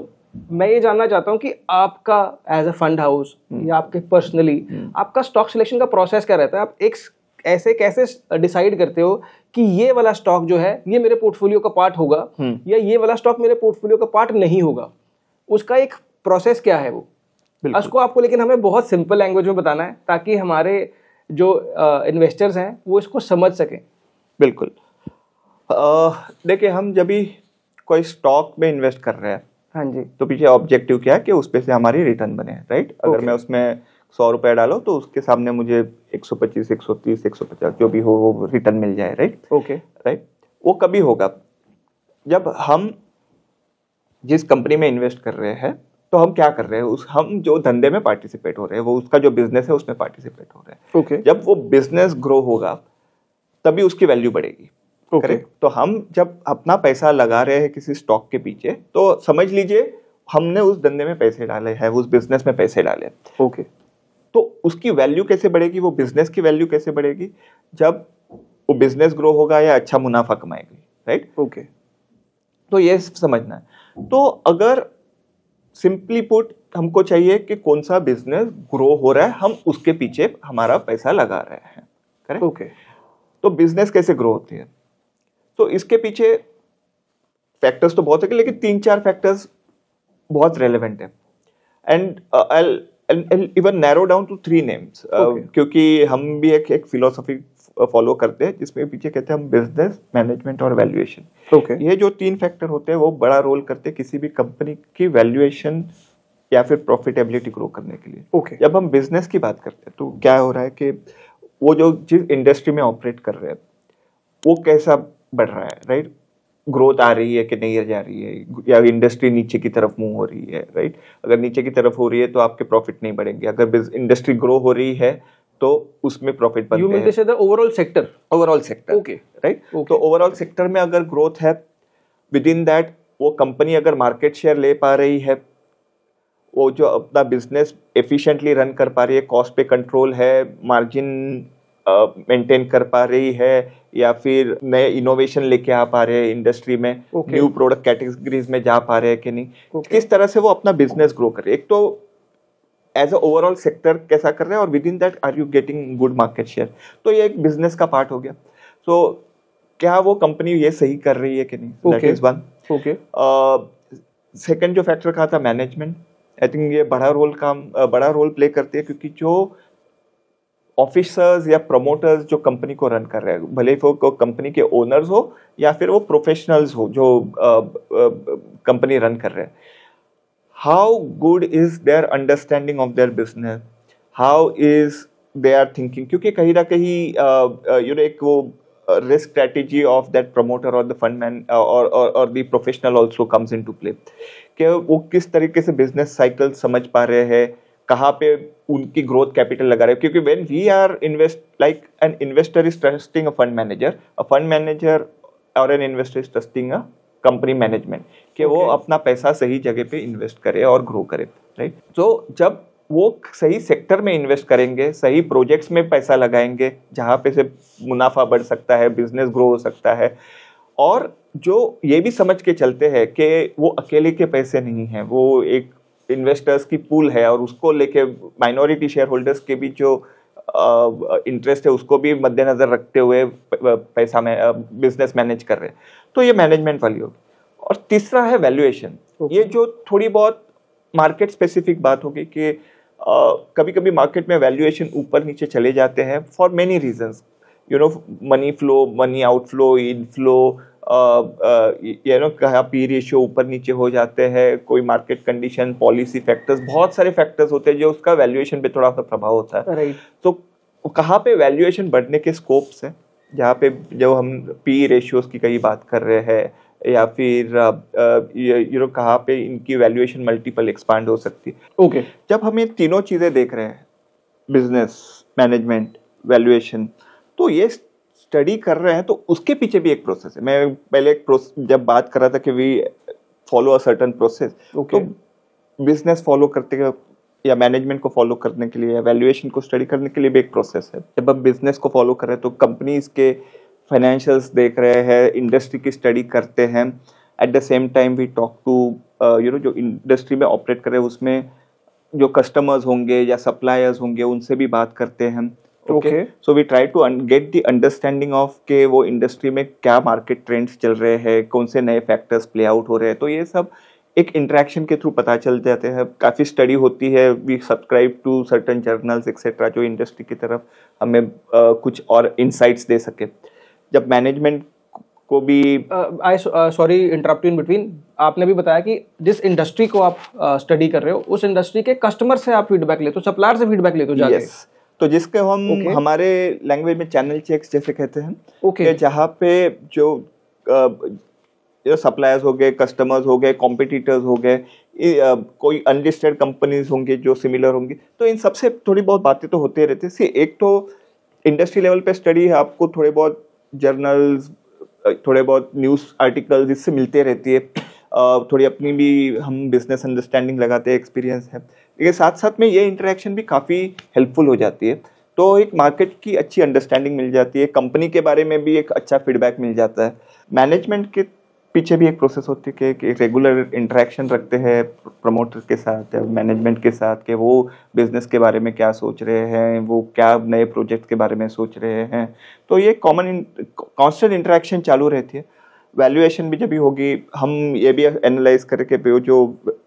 मैं ये जानना चाहता हूँ कि आपका एज अ फंड हाउस या आपके पर्सनली आपका स्टॉक सिलेक्शन का प्रोसेस क्या रहता है? आप एक ऐसे कैसे डिसाइड करते हो कि ये वाला स्टॉक जो है ये मेरे पोर्टफोलियो का पार्ट होगा या ये वाला स्टॉक मेरे पोर्टफोलियो का पार्ट नहीं होगा? उसका एक प्रोसेस क्या है वो? उसको आपको लेकिन हमें बहुत सिंपल लैंग्वेज में बताना है ताकि हमारे जो इन्वेस्टर्स हैं वो इसको समझ सकें। बिल्कुल। देखिए, हम जब भी कोई स्टॉक में इन्वेस्ट कर रहे हैं, हाँ जी, तो पीछे ऑब्जेक्टिव क्या है कि उस पे से हमारी रिटर्न बने, राइट? अगर मैं उसमें 100 रुपए डालो तो उसके सामने मुझे 125, 130, 150 जो भी हो वो रिटर्न मिल जाए, राइट? Okay, right. वो कभी होगा जब हम जिस कंपनी में इन्वेस्ट कर रहे हैं तो हम क्या कर रहे हैं, हम जो धंधे में पार्टिसिपेट हो रहे हैं, वो उसका जो बिजनेस है उसमें पार्टिसिपेट हो रहे हैं। ओके। जब वो बिजनेस ग्रो होगा तभी उसकी वैल्यू बढ़ेगी। करेक्ट। तो हम जब अपना पैसा लगा रहे हैं किसी स्टॉक के पीछे, तो समझ लीजिए हमने उस धंधे में पैसे डाले हैं, उस बिजनेस में पैसे डाले। ओके। तो उसकी वैल्यू कैसे बढ़ेगी, वो बिजनेस की वैल्यू कैसे बढ़ेगी? जब वो बिजनेस ग्रो होगा या अच्छा मुनाफा कमाएगी, राइट? ओके। तो ये समझना है। तो अगर सिंपली पुट हमको चाहिए कि कौन सा बिजनेस ग्रो हो रहा है, हम उसके पीछे हमारा पैसा लगा रहे हैं, करेक्ट? ओके। तो बिजनेस कैसे ग्रो होती है, तो इसके पीछे फैक्टर्स तो बहुत है, लेकिन 3-4 फैक्टर्स बहुत रेलेवेंट है। And I'll even narrow down to 3 names, क्योंकि हम भी एक फिलोसफी फॉलो करते हैं जिसमें पीछे कहते हैं हम बिजनेस, मैनेजमेंट और वैल्यूएशन। ओके। ये जो 3 फैक्टर होते हैं वो बड़ा रोल करते हैं किसी भी कंपनी की वैल्यूएशन या फिर प्रॉफिटेबिलिटी ग्रो करने के लिए। ओके। जब हम बिजनेस की बात करते हैं तो क्या हो रहा है कि वो जो जिस इंडस्ट्री में ऑपरेट कर रहे हैं वो कैसा बढ़ रहा है, राइट? ग्रोथ आ रही है कि नहीं जा रही है, या इंडस्ट्री नीचे की तरफ मूव हो रही है, राइट? अगर नीचे की तरफ हो रही है तो आपके प्रॉफिट नहीं बढ़ेंगे, अगर इंडस्ट्री ग्रो हो रही है तो उसमें प्रॉफिट बनते हैं। You mean to say the overall sector? Overall sector, okay, right? तो ओवरऑल सेक्टर में अगर ग्रोथ है, विद इन दैट वो कंपनी अगर मार्केट शेयर ले पा रही है, वो जो अपना बिजनेस एफिशिएंटली रन कर पा रही है, कॉस्ट पे कंट्रोल है, मार्जिन मेंटेन कर पा रही है, या फिर नए इनोवेशन लेके आ पा रहे हैं इंडस्ट्री में, न्यू प्रोडक्ट कैटेगरीज में जा पा रहे हैं कि नहीं, किस तरह से वो अपना बिजनेस ग्रो करे। एक तो एज अ ओवरऑल सेक्टर कैसा कर रहे हैं और within that are you getting good market share, तो ये एक बिजनेस का पार्ट हो गया। सो क्या वो कंपनी ये सही कर रही है कि नहीं, that is one. Okay. Second जो फैक्टर कहा था मैनेजमेंट, आई थिंक ये बड़ा रोल प्ले करती है, क्योंकि जो ऑफिसर्स या प्रमोटर्स जो कंपनी को रन कर रहे हैं, भले ही वो कंपनी के ओनर्स हो या फिर वो प्रोफेशनल्स हो जो कंपनी रन कर रहे हैं, how good is their understanding of their business, how is they are thinking, क्योंकि कहीं ना कहीं एक वो risk strategy of that promoter और द फंड मैन और the professional also comes in to play, कि वो किस तरीके से बिजनेस साइकिल समझ पा रहे हैं, कहाँ पे उनकी ग्रोथ कैपिटल लगा रहे हैं। क्योंकि when we are invest like an investor is trusting a fund manager और an investor is trusting a company management, कि वो अपना पैसा सही जगह पे इन्वेस्ट करे और ग्रो करे, राइट? तो जब वो सही सेक्टर में इन्वेस्ट करेंगे, सही प्रोजेक्ट्स में पैसा लगाएंगे जहाँ पे से मुनाफा बढ़ सकता है, बिजनेस ग्रो हो सकता है, और जो ये भी समझ के चलते हैं कि वो अकेले के पैसे नहीं हैं, वो एक इन्वेस्टर्स की पूल है और उसको लेके माइनॉरिटी शेयर होल्डर्स के भी जो इंटरेस्ट है उसको भी मद्देनजर रखते हुए पैसा में बिजनेस मैनेज कर रहे हैं, तो ये मैनेजमेंट वाली होगी। और तीसरा है वैल्यूएशन। ये जो थोड़ी बहुत मार्केट स्पेसिफिक बात होगी कि कभी कभी मार्केट में वैल्यूएशन ऊपर नीचे चले जाते हैं for many reasons, you know, money flow, money outflow, inflow, कहा पी रेशियो ऊपर नीचे हो जाते हैं, कोई मार्केट कंडीशन, पॉलिसी फैक्टर्स, बहुत सारे फैक्टर्स होते हैं जो उसका वैल्यूएशन पे थोड़ा सा प्रभाव होता है। राइट। तो कहाँ पे वैल्यूएशन बढ़ने के स्कोप्स हैं, जहाँ पे जब हम पी रेशियोज की कई बात कर रहे हैं, या फिर कहाँ पे इनकी वैल्यूएशन मल्टीपल एक्सपांड हो सकती है। ओके। जब हम ये तीनों चीजें देख रहे हैं, बिजनेस, मैनेजमेंट, वैल्यूएशन, तो ये स्टडी कर रहे हैं, तो उसके पीछे भी एक प्रोसेस है। मैं पहले जब बात कर रहा था कि we follow a certain process, तो बिजनेस फॉलो करते हैं या मैनेजमेंट को फॉलो करने के लिए या वैल्यूएशन को स्टडी करने के लिए भी एक प्रोसेस है। जब हम बिजनेस को फॉलो कर रहे हैं तो कंपनीज के फाइनेंशियल्स देख रहे हैं, इंडस्ट्री की स्टडी करते हैं, at the same time we talk to जो इंडस्ट्री में ऑपरेट कर रहे हैं उसमें जो कस्टमर्स होंगे या सप्लायर्स होंगे उनसे भी बात करते हैं। Okay, so we try to get the understanding of के वो इंडस्ट्री में क्या मार्केट ट्रेंड्स चल रहे हैं, कौन से नए फैक्टर्स प्ले आउट हो रहे हैं। तो ये सब एक इंटरेक्शन के थ्रू पता चल जाते हैं। काफ़ी स्टडी होती है, we subscribe to certain journals etcetera जो इंडस्ट्री की तरफ हमें कुछ और इंसाइट्स दे सके। जब मैनेजमेंट को भी सॉरी इंटरप्ट इन बिटवीन, आपने भी बताया कि जिस इंडस्ट्री को आप स्टडी कर रहे हो उस इंडस्ट्री के कस्टमर से आप फीडबैक लेते हो, सप्लायर से फीडबैक लेते हो जाके। yes. तो जिसके हम हमारे लैंग्वेज में चैनल चेक्स जैसे कहते हैं, जहाँ पे जो सप्लायर्स हो गए, कस्टमर्स हो गए, कॉम्पिटिटर्स हो गए, कोई अनलिस्टेड कंपनीज होंगे जो सिमिलर होंगी, तो इन सबसे थोड़ी बहुत बातें तो होते रहते हैं। एक तो इंडस्ट्री लेवल पे स्टडी है, आपको थोड़े बहुत जर्नल्स, थोड़े बहुत न्यूज़ आर्टिकल्स इससे मिलते रहती है, थोड़ी अपनी भी हम बिजनेस अंडरस्टैंडिंग लगाते हैं, एक्सपीरियंस है। लेकिन साथ साथ में ये इंटरेक्शन भी काफ़ी हेल्पफुल हो जाती है, तो एक मार्केट की अच्छी अंडरस्टैंडिंग मिल जाती है, कंपनी के बारे में भी एक अच्छा फीडबैक मिल जाता है। मैनेजमेंट के पीछे भी एक प्रोसेस होती है कि एक रेगुलर इंटरेक्शन रखते हैं प्रमोटर के साथ या मैनेजमेंट के साथ, कि वो बिजनेस के बारे में क्या सोच रहे हैं, वो क्या नए प्रोजेक्ट के बारे में सोच रहे हैं। तो ये कॉमन कांस्टेंट इंटरेक्शन चालू रहती है। वैल्यूएशन भी जब भी होगी, हम ये भी एनालाइज करके जो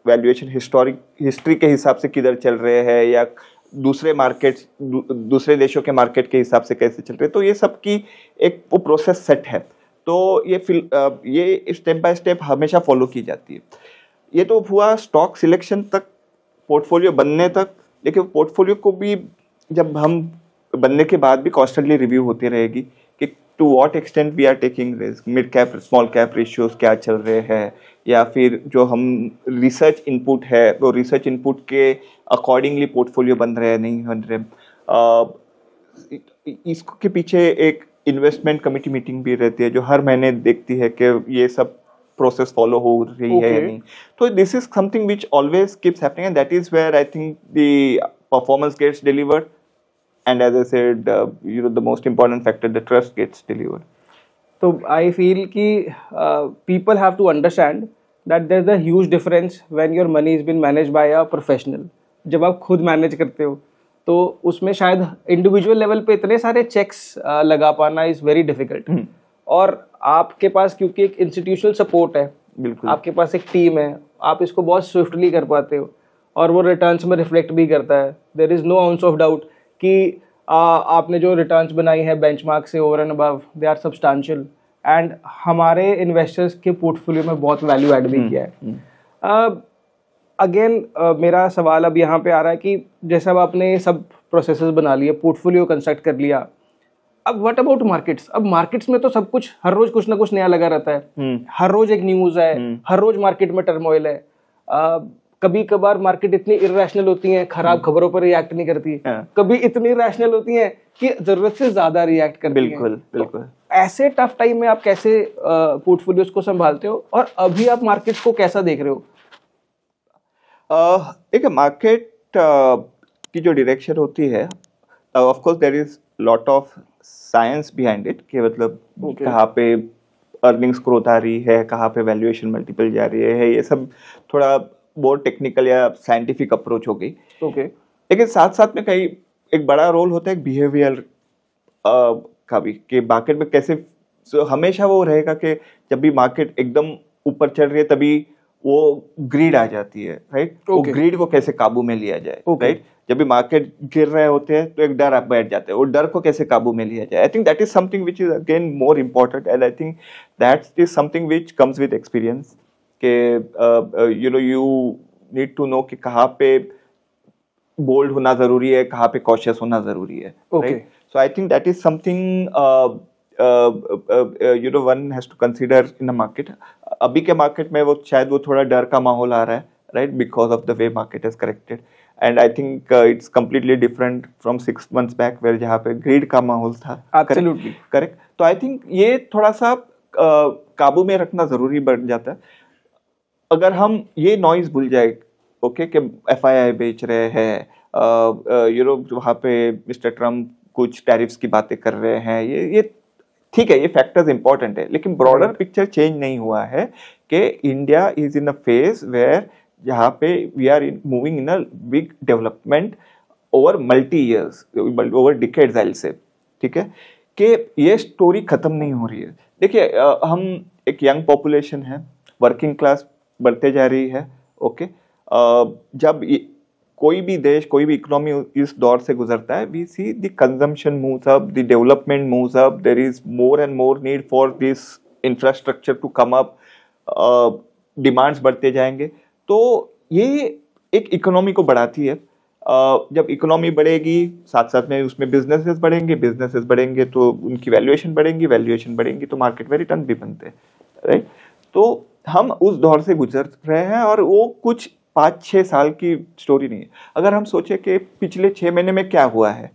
वैल्यूएशन हिस्ट्री के हिसाब से किधर चल रहे हैं या दूसरे देशों के मार्केट के हिसाब से कैसे चल रहे हैं, तो ये सब की एक वो प्रोसेस सेट है। तो ये स्टेप बाय स्टेप हमेशा फॉलो की जाती है। ये तो हुआ स्टॉक सिलेक्शन तक, पोर्टफोलियो बनने तक, लेकिन पोर्टफोलियो को भी जब हम बनने के बाद भी कॉन्स्टेंटली रिव्यू होती रहेगी कि to what extent we are taking risk, mid cap small cap ratios क्या चल रहे हैं, या फिर जो हम रिसर्च इनपुट है वो रिसर्च इनपुट के अकॉर्डिंगली पोर्टफोलियो बन रहे हैं नहीं बन रहे। इसको के पीछे एक इन्वेस्टमेंट कमिटी मीटिंग भी रहती है जो हर महीने देखती है कि ये सब प्रोसेस फॉलो हो रही है या नहीं। तो this is something which always keeps happening and that is where I think the performance gets delivered and as I said, the most important factor, the trust gets delivered. So I feel कि people have to understand that there's a huge difference when your money is being managed by a professional. जब आप खुद manage करते हो तो उसमें शायद individual level पे इतने सारे चेक्स लगा पाना इज वेरी डिफिकल्ट, और आपके पास क्योंकि एक इंस्टीट्यूशनल सपोर्ट है, बिल्कुल आपके पास एक टीम है, आप इसको बहुत स्विफ्टली कर पाते हो और वो रिटर्न्स में रिफ्लेक्ट भी करता है। There is no ounce of doubt कि आपने जो रिटर्न्स बनाई है बेंचमार्क से over and above, they are substantial and हमारे इन्वेस्टर्स के पोर्टफोलियो में बहुत वैल्यू ऐड भी किया है। अगेन मेरा सवाल अब यहाँ पे आ रहा है कि जैसे अब आपने सब प्रोसेसेस बना लिए, पोर्टफोलियो कंस्ट्रक्ट कर लिया, अब व्हाट अबाउट मार्केट्स? अब मार्केट्स में तो सब कुछ हर रोज कुछ ना कुछ नया लगा रहता है, हर रोज एक न्यूज है, हर रोज मार्केट में टर्मोइल है। कभी कभार मार्केट इतनी इरेशनल होती है, खराब खबरों पर रिएक्ट नहीं करती, कभी इतनी रैशनल होती है कि जरूरत से ज्यादा रिएक्ट करती है। बिल्कुल। तो ऐसे टफ टाइम में आप कैसे पोर्टफोलियोज को संभालते हो और अभी आप मार्केट्स को कैसा देख रहे हो? एक मार्केट की जो डायरेक्शन होती है, of course there is lot of science behind it, कि मतलब कहाँ पे अर्निंग्स ग्रोथ आ रही है, कहाँ पे वैल्यूएशन मल्टीपल जा रही है, ये सब थोड़ा बहुत टेक्निकल या साइंटिफिक अप्रोच हो गई। ओके। लेकिन साथ साथ में कई एक बड़ा रोल होता है बिहेवियर का भी, कि मार्केट में कैसे हमेशा वो रहेगा कि जब भी मार्केट एकदम ऊपर चल रही है तभी वो ग्रीड आ जाती है, राइट। वो ग्रीड को कैसे काबू में लिया जाए, राइट। जब भी मार्केट गिर रहे होते हैं तो एक डर आप बैठ जाते हैं, वो डर को कैसे काबू में लिया जाए। I think that is something which is again more important, and I think that is something which comes with experience, के you know you need to know कि कहाँ पे बोल्ड होना जरूरी है, कहाँ पे कॉशियस होना जरूरी है, right. So I think that is something you know one has to consider in the market. अभी के मार्केट में वो शायद वो थोड़ा डर का माहौल आ रहा है, right, because of the way market is corrected, and I think it's completely different from 6 months back where जहाँ पे ग्रीड का माहौल था। Absolutely correct. तो आई थिंक ये थोड़ा सा काबू में रखना जरूरी बन जाता है। अगर हम ये नॉइज भूल जाए, ओके, कि FII बेच रहे हैं, यूरोप वहाँ पे मिस्टर ट्रम्प कुछ टैरिफ्स की बातें कर रहे हैं, ये ठीक है, ये फैक्टर्स इंपॉर्टेंट है, लेकिन ब्रॉडर पिक्चर चेंज नहीं हुआ है कि India is in a phase where जहाँ पे we are moving in a big development over multi years, over decades I will say, ठीक है, कि ये स्टोरी खत्म नहीं हो रही है। देखिए हम एक यंग पॉपुलेशन है, वर्किंग क्लास बढ़ते जा रही है, ओके। जब कोई भी देश, कोई भी इकोनॉमी इस दौर से गुजरता है, we see the consumption moves up, the development moves up, there is more and more need for this infrastructure to come up, demands बढ़ते जाएंगे, तो ये एक इकोनॉमी को बढ़ाती है। जब इकोनॉमी बढ़ेगी साथ साथ में उसमें बिजनेसेस बढ़ेंगे तो उनकी वैल्यूएशन बढ़ेंगी तो मार्केट में रिटर्न भी बनते हैं, राइट। तो हम उस दौर से गुजर रहे हैं और वो कुछ 5-6 साल की स्टोरी नहीं है। अगर हम सोचे कि पिछले 6 महीने में क्या हुआ है,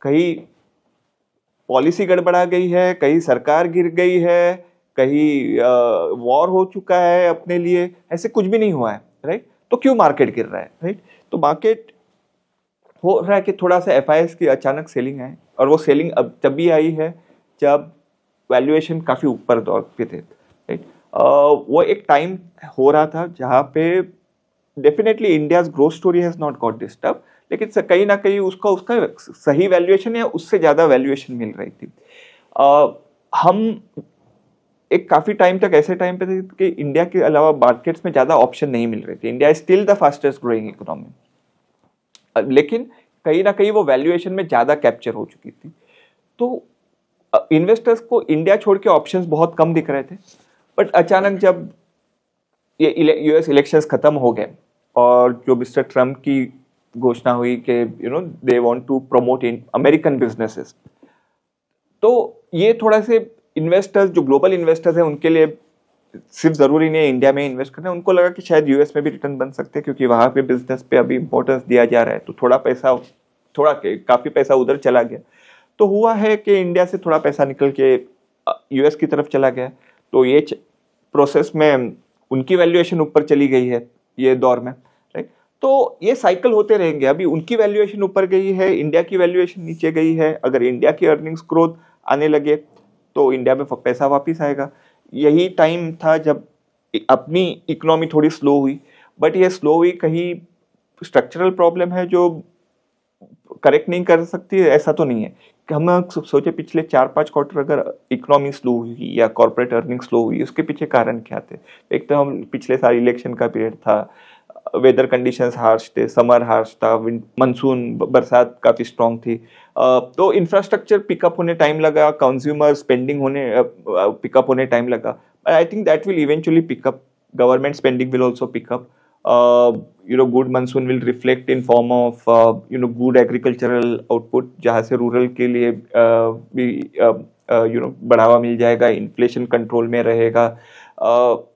कहीं पॉलिसी गड़बड़ा गई है, कहीं सरकार गिर गई है, कहीं वॉर हो चुका है अपने लिए, ऐसे कुछ भी नहीं हुआ है, राइट। तो क्यों मार्केट गिर रहा है, राइट। तो मार्केट हो रहा है कि थोड़ा सा FIIs की अचानक सेलिंग है, और वो सेलिंग अब तब भी आई है जब वैल्यूएशन काफी ऊपर दौर पे थे, राइट। वो एक टाइम हो रहा था जहाँ पे definitely India's growth story has not got disturb, लेकिन कहीं ना कहीं उसका सही वैल्यूएशन या उससे ज्यादा वैल्यूएशन मिल रही थी। हम एक काफी टाइम तक ऐसे टाइम पे थे कि इंडिया के अलावा मार्केट्स में ज्यादा ऑप्शन नहीं मिल रहे थे। India is still the fastest growing economy, लेकिन कहीं ना कहीं वो वैल्यूएशन में ज्यादा कैप्चर हो चुकी थी। तो इन्वेस्टर्स को इंडिया छोड़ के ऑप्शंस बहुत कम दिख रहे थे, बट अचानक जब ये US इलेक्शंस खत्म हो गए और जो मिस्टर ट्रम्प की घोषणा हुई कि they want to promote in American businesses, तो ये थोड़ा से इन्वेस्टर्स, जो ग्लोबल इन्वेस्टर्स हैं, उनके लिए सिर्फ जरूरी नहीं है इंडिया में इन्वेस्ट करना, उनको लगा कि शायद US में भी रिटर्न बन सकते हैं, क्योंकि वहां पे बिजनेस पे अभी इंपॉर्टेंस दिया जा रहा है। तो काफी पैसा उधर चला गया। तो हुआ है कि इंडिया से थोड़ा पैसा निकल के US की तरफ चला गया। तो ये प्रोसेस में उनकी वैल्यूएशन ऊपर चली गई है ये दौर में, राइट। तो ये साइकिल होते रहेंगे। अभी उनकी वैल्यूएशन ऊपर गई है, इंडिया की वैल्यूएशन नीचे गई है। अगर इंडिया की अर्निंग्स ग्रोथ आने लगे तो इंडिया में पैसा वापस आएगा। यही टाइम था जब अपनी इकोनॉमी थोड़ी स्लो हुई, बट ये स्लो हुई कहीं स्ट्रक्चरल प्रॉब्लम है जो करेक्ट नहीं कर सकती है, ऐसा तो नहीं है। हम सोचे पिछले 4-5 क्वार्टर अगर इकोनॉमी स्लो हुई या कॉर्पोरेट अर्निंग स्लो हुई, उसके पीछे कारण क्या थे। एक तो हम पिछले साल इलेक्शन का पीरियड था, वेदर कंडीशंस हार्श थे, समर हार्श था, मानसून बरसात काफी स्ट्रांग थी, तो इंफ्रास्ट्रक्चर पिकअप होने टाइम लगा, कंज्यूमर स्पेंडिंग पिकअप होने टाइम लगा। आई think that will eventually pickup, government spending will also pickup, good monsoon will reflect in form of good agricultural output, जहाँ से रूरल के लिए भी बढ़ावा मिल जाएगा, इन्फ्लेशन कंट्रोल में रहेगा,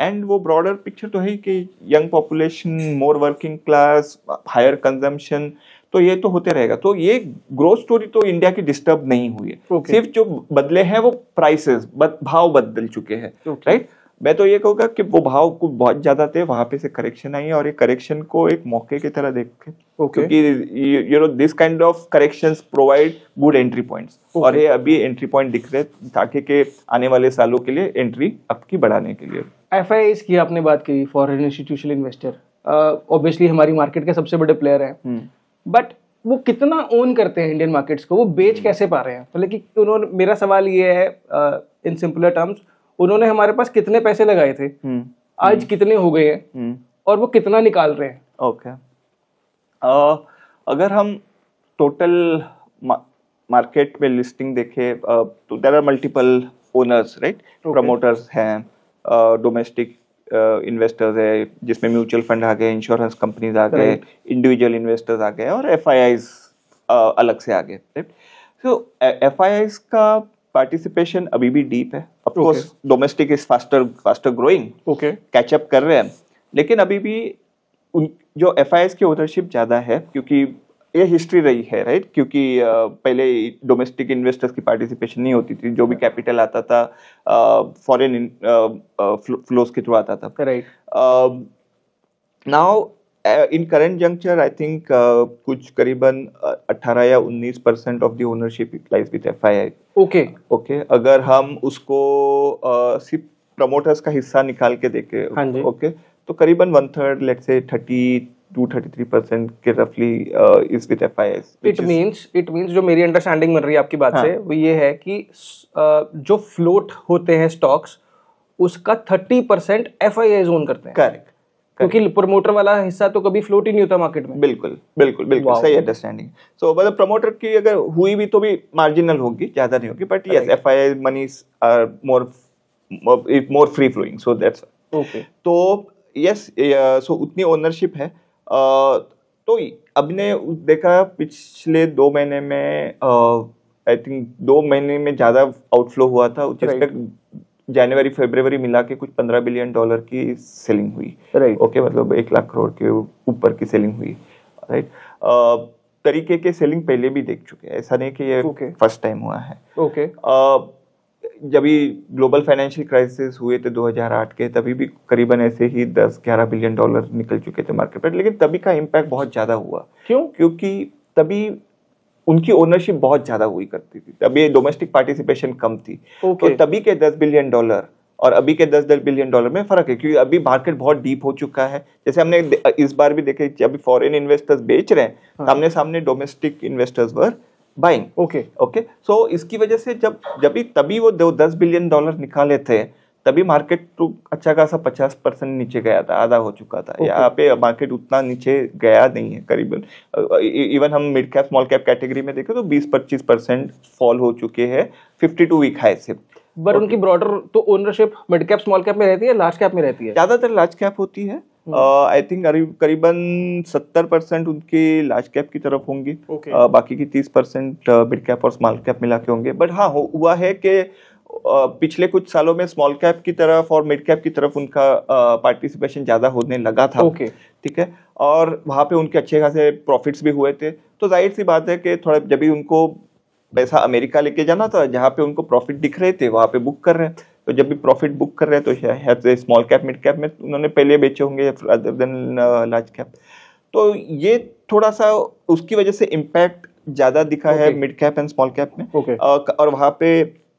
एंड वो ब्रॉडर पिक्चर तो है कि young population, more working class, higher consumption, तो ये तो होते रहेगा। तो ये ग्रोथ स्टोरी तो इंडिया की डिस्टर्ब नहीं हुई है। सिर्फ जो बदले हैं वो प्राइसेस, भाव बदल चुके हैं, राइट। मैं तो ये कहूँगा कि वो भाव कुछ बहुत ज्यादा थे, वहां पे से करेक्शन आई है, और ये करेक्शन को एक मौके की तरह देखे, क्योंकि this kind of corrections provide good entry points, और ये अभी एंट्री पॉइंट दिख रहे ताकि के आने वाले सालों के लिए एंट्री आपकी बढ़ाने के लिए। FIIs की आपने बात की, फॉरेन इंस्टीट्यूशनल इन्वेस्टर, ऑब्वियसली हमारी मार्केट के सबसे बड़े प्लेयर हैं, बट वो कितना ओन करते हैं इंडियन मार्केट्स को, वो बेच कैसे पा रहे हैं? मतलब कि उन्होंने, मेरा सवाल ये है इन सिंपलर टर्म्स, उन्होंने हमारे पास कितने पैसे लगाए थे, आज कितने हो गए हैं, और वो कितना निकाल रहे हैं? ओके, अगर हम टोटल मार्केट में लिस्टिंग देखें तो there are multiple owners, right? Promoters हैं, डोमेस्टिक इन्वेस्टर्स है, जिसमें म्यूचुअल फंड आ गए, इंश्योरेंस कंपनीज आ गए, इंडिविजुअल इन्वेस्टर्स आ गए, और एफआईआईज अलग से आ गए, राइट? सो एफआईआईज का पार्टिसिपेशन अभी भी डीप है. Of course domestic is faster growing, catch up कर रहे हैं, लेकिन अभी भी जो एफआईआईज की ओनरशिप ज्यादा है, क्योंकि ये हिस्ट्री रही है, राइट? क्योंकि पहले डोमेस्टिक इन्वेस्टर्स की पार्टिसिपेशन नहीं होती थी, जो भी कैपिटल आता था फॉरेन फ्लोज के थ्रू आता था, right? Now in current juncture I think कुछ करीबन 18 या 19% of the ownership lies with FII. Okay, अगर हम उसको सिर्फ प्रमोटर्स का हिस्सा निकाल के देखें, ओके, तो करीबन 1/3, लेट्स से 32-33% के रफली is with FIIs. It means जो मेरी अंडरस्टैंडिंग बन रही है आपकी बात से, वो ये है कि जो फ्लोट होते हैं स्टॉक्स, उसका 30% एफआईआईज ओन करते हैं. करेक्ट, क्योंकि प्रमोटर वाला हिस्सा तो कभी फ्लोट ही नहीं होता मार्केट में. बिल्कुल सही अंडरस्टैंडिंग. सो मतलब प्रमोटर की अगर हुई भी तो भी मार्जिनल होगी, ज्यादा नहीं होगी, but yes, FII monies are more free flowing, so that's okay. तो यस, सो उतनी ओनरशिप है. तो अब ने देखा पिछले 2 महीने में, आई थिंक 2 महीने में ज्यादा आउटफ्लो हुआ था, जिसमें जनवरी फरवरी मिला के कुछ $15 बिलियन की सेलिंग हुई, राइट? ओके, मतलब 1 लाख करोड़ के ऊपर की सेलिंग हुई, राइट? तरीके के सेलिंग पहले भी देख चुके हैं, ऐसा नहीं कि ये फर्स्ट टाइम हुआ है. ओके. जब भी ग्लोबल फाइनेंशियल क्राइसिस हुए थे 2008 के, तभी भी करीबन ऐसे ही 10-11 बिलियन डॉलर निकल चुके थे मार्केट पर, लेकिन तभी का इम्पैक्ट बहुत ज्यादा हुआ. क्यों? क्योंकि तभी उनकी ओनरशिप बहुत ज्यादा हुई करती थी, तभी डोमेस्टिक पार्टिसिपेशन कम थी. तो तभी के $10 बिलियन और अभी के $10 बिलियन में फर्क है, क्योंकि अभी मार्केट बहुत डीप हो चुका है. जैसे हमने इस बार भी देखे, जब फॉरेन इन्वेस्टर्स बेच रहे हैं, सामने domestic investors were buying. Okay, so इसकी वजह से तभी वो $10 बिलियन निकाले थे, तभी मार्केट तो अच्छा खासा 50% नीचे गया था, आधा हो चुका था. यहाँ पे मार्केट उतना नीचे गया नहीं है करीबन. इवन हम mid cap small cap category में देखें तो 20-25% फॉल हो चुके हैं 52 वीक हाई से. पर उनकी ब्रॉडर तो ownership mid cap small cap में रहती है, लार्ज कैप में रहती है? ज्यादातर लार्ज कैप होती है. आई थिंक करीबन 70% उनकी लार्ज कैप की तरफ होंगी, बाकी की 30% मिड कैप और स्मॉल कैप मिला के होंगे. बट हाँ, हुआ है कि पिछले कुछ सालों में स्मॉल कैप की तरफ और मिड कैप की तरफ उनका पार्टिसिपेशन ज्यादा होने लगा था, ठीक है, और वहां पे उनके अच्छे खासे प्रॉफिट्स भी हुए थे. तो जाहिर सी बात है कि थोड़ा जब भी उनको पैसा अमेरिका लेके जाना था, जहाँ पे उनको प्रॉफिट दिख रहे थे वहां पे बुक कर रहे हैं. तो जब भी प्रॉफिट बुक कर रहे हैं तो शायद स्मॉल कैप मिड कैप में उन्होंने पहले बेचे होंगे अदर देन लार्ज कैप. तो ये थोड़ा सा उसकी वजह से इम्पैक्ट ज्यादा दिखा है mid cap and small cap में. और वहां पे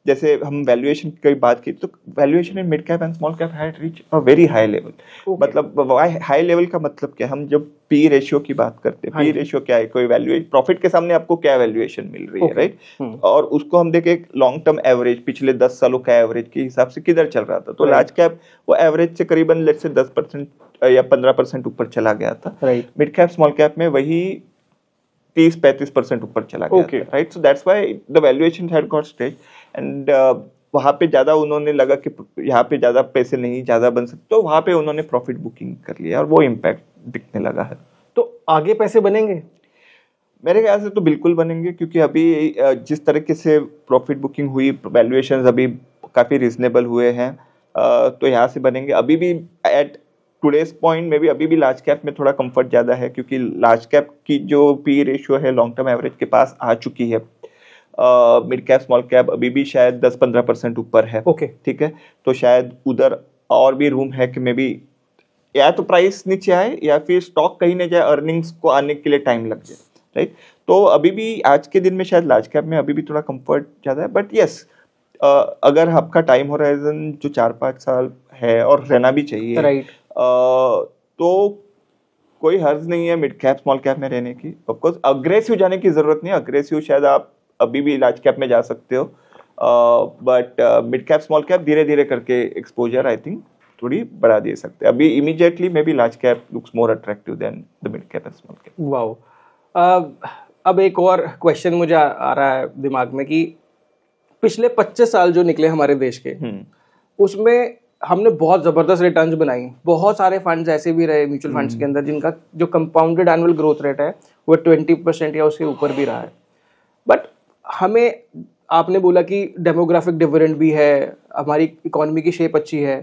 जैसे हम वैल्यूएशन की बात की, तो valuation in mid cap and small cap had reach a very high level. मतलब हाई लेवल का मतलब क्या, हम जब पी रेशियो की बात करते हैं, पी रेशियो क्या है, कोई वैल्यूएशन प्रॉफिट के सामने आपको क्या वैल्यूएशन मिल रही है, राइट? और उसको हम देखें लॉन्ग टर्म एवरेज, पिछले 10 सालों का एवरेज के हिसाब से किधर चल रहा था. तो लार्ज कैप वो एवरेज से करीबन लेट्स से 10% या 15% ऊपर चला गया था. मिड कैप स्मॉल कैप में वही 30-35% ऊपर चला गया, right? So that's why the valuation had got stretch. And वहां पे ज्यादा उन्होंने लगा कि यहाँ पे ज्यादा पैसे नहीं ज्यादा बन सकते, तो वहां पे उन्होंने प्रॉफिट बुकिंग कर लिया और वो इम्पैक्ट दिखने लगा है. तो आगे पैसे बनेंगे? मेरे ख्याल से तो बिल्कुल बनेंगे, क्योंकि अभी जिस तरीके से प्रॉफिट बुकिंग हुई, वैल्यूएशंस अभी काफी रिजनेबल हुए हैं, तो यहाँ से बनेंगे. अभी भी एट टुडेज पॉइंट में भी अभी भी लार्ज कैप में थोड़ा कंफर्ट ज्यादा है, क्योंकि लार्ज कैप की जो पी रेशियो है लॉन्ग टर्म एवरेज के पास आ चुकी है. मिड कैप स्मॉल कैप अभी भी शायद 10-15% ऊपर है, ठीक है. तो शायद उधर और भी रूम है कि मे बी या तो प्राइस नीचे आए या फिर स्टॉक कहीं न जाए, अर्निंग्स को आने के लिए टाइम लग जाए, राइट? तो अभी भी आज के दिन में शायद लार्ज कैप में अभी भी थोड़ा कंफर्ट ज्यादा है. बट यस, अगर आपका टाइम होराइजन जो 4-5 साल है और रहना भी चाहिए, राइट, तो कोई हर्ज नहीं है मिड कैप स्मॉल कैप में रहने की। ऑफ कोर्स अग्रेसिव जाने की जरूरत नहीं है, अग्रेसिव शायद आप अभी भी लार्ज कैप में जा सकते हो, but mid cap small cap धीरे धीरे करके एक्सपोजर आई थिंक थोड़ी बढ़ा दे सकते हैं। अभी immediately may be large cap looks more attractive than the mid cap and small cap. Wow. अब एक और क्वेश्चन मुझे आ रहा है दिमाग में कि पिछले 25 साल जो निकले हमारे देश के, उसमें हमने बहुत ज़बरदस्त रिटर्न्स बनाई। बहुत सारे फंड्स ऐसे भी रहे म्यूचुअल फंड्स के अंदर जिनका जो कंपाउंडेड एनुअल ग्रोथ रेट है वो 20% या उससे ऊपर भी रहा है। बट हमें, आपने बोला कि डेमोग्राफिक डिविडेंड भी है, हमारी इकोनॉमी की शेप अच्छी है,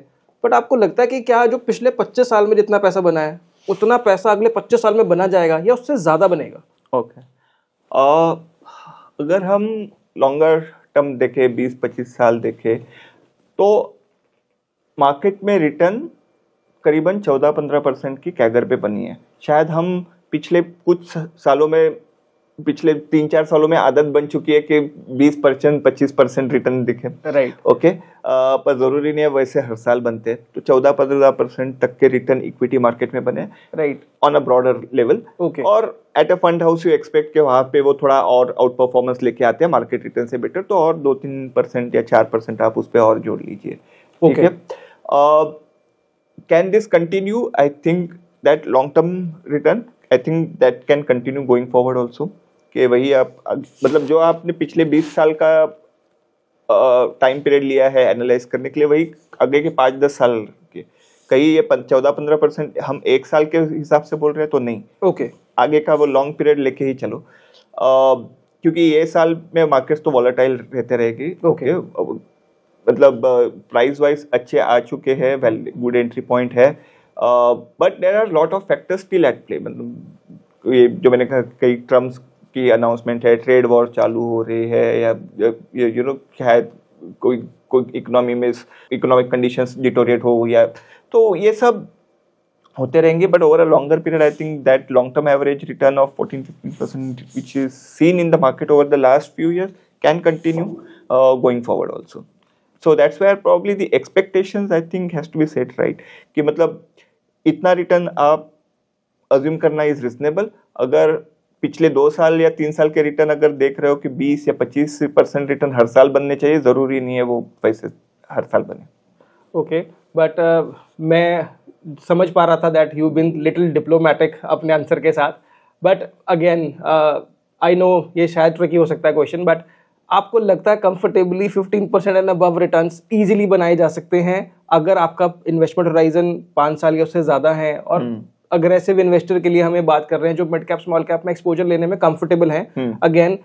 बट आपको लगता है कि क्या जो पिछले 25 साल में जितना पैसा बना है उतना पैसा अगले 25 साल में बना जाएगा या उससे ज़्यादा बनेगा? ओके, अगर हम लॉन्गर टर्म देखें, 20-25 साल देखें, तो मार्केट में रिटर्न करीबन 14-15% की कैगर पे बनी है। शायद हम पिछले कुछ सालों में, पिछले 3-4 सालों में आदत बन चुकी है कि 20% 25% रिटर्न दिखे, राइट। ओके, पर जरूरी नहीं है वैसे हर साल बनते हैं। तो 14-15% तक के रिटर्न इक्विटी मार्केट में बने, right, on a broader level. और at a fund house you expect कि वहां पे वो थोड़ा और आउट परफॉर्मेंस लेके आते हैं मार्केट रिटर्न से बेटर, तो और 2-3% या 4% आप उस पर और जोड़ लीजिए, ठीक है। Can this continue? I think that long term return, I think that can continue going forward also, कि वही आप मतलब जो आपने पिछले 20 साल का टाइम पीरियड लिया है एनालाइज करने के लिए, वही आगे के 5-10 साल के, कहीं ये 14-15% हम एक साल के हिसाब से बोल रहे हैं तो नहीं, ओके, आगे का वो लॉन्ग पीरियड लेके ही चलो, क्योंकि ये साल में मार्केट्स तो वॉलेटाइल रहते रहेगी, ओके, मतलब प्राइस वाइज अच्छे आ चुके हैं, गुड एंट्री पॉइंट है, but there are lot of factors still at play. मतलब ये जो मैंने कहा, कई ट्रम्प्स की अनाउंसमेंट है, ट्रेड वॉर चालू हो रही है, या यू नो शायद कोई इकोनॉमी में इकोनॉमिक कंडीशंस डिटोरिएट हो, या तो ये सब होते रहेंगे। But over a longer period I think that long term average return of 14-15% which is seen in the market over the last few years can continue going forward also. So that's where probably the expectations I think has to be set right, कि मतलब इतना return आप assume करना is reasonable. अगर पिछले 2 साल या 3 साल के रिटर्न अगर देख रहे हो कि 20 या 25% रिटर्न हर साल बनने चाहिए, जरूरी नहीं है वो पैसे हर साल बने। ओके, बट मैं समझ पा रहा था that you been little diplomatic अपने आंसर के साथ, बट अगेन आई नो ये शायद ट्रिकी हो सकता है क्वेश्चन, बट आपको लगता है comfortably 15% and above returns easily बनाए जा सकते हैं अगर आपका इन्वेस्टमेंट होराइजन 5 साल या उससे ज्यादा है? और अग्रेसिव इन्वेस्टर के लिए हमें बात कर रहे हैं जो मिड कैप स्मॉल कैप में एक्सपोजर लेने में कंफर्टेबल हैं, अगेन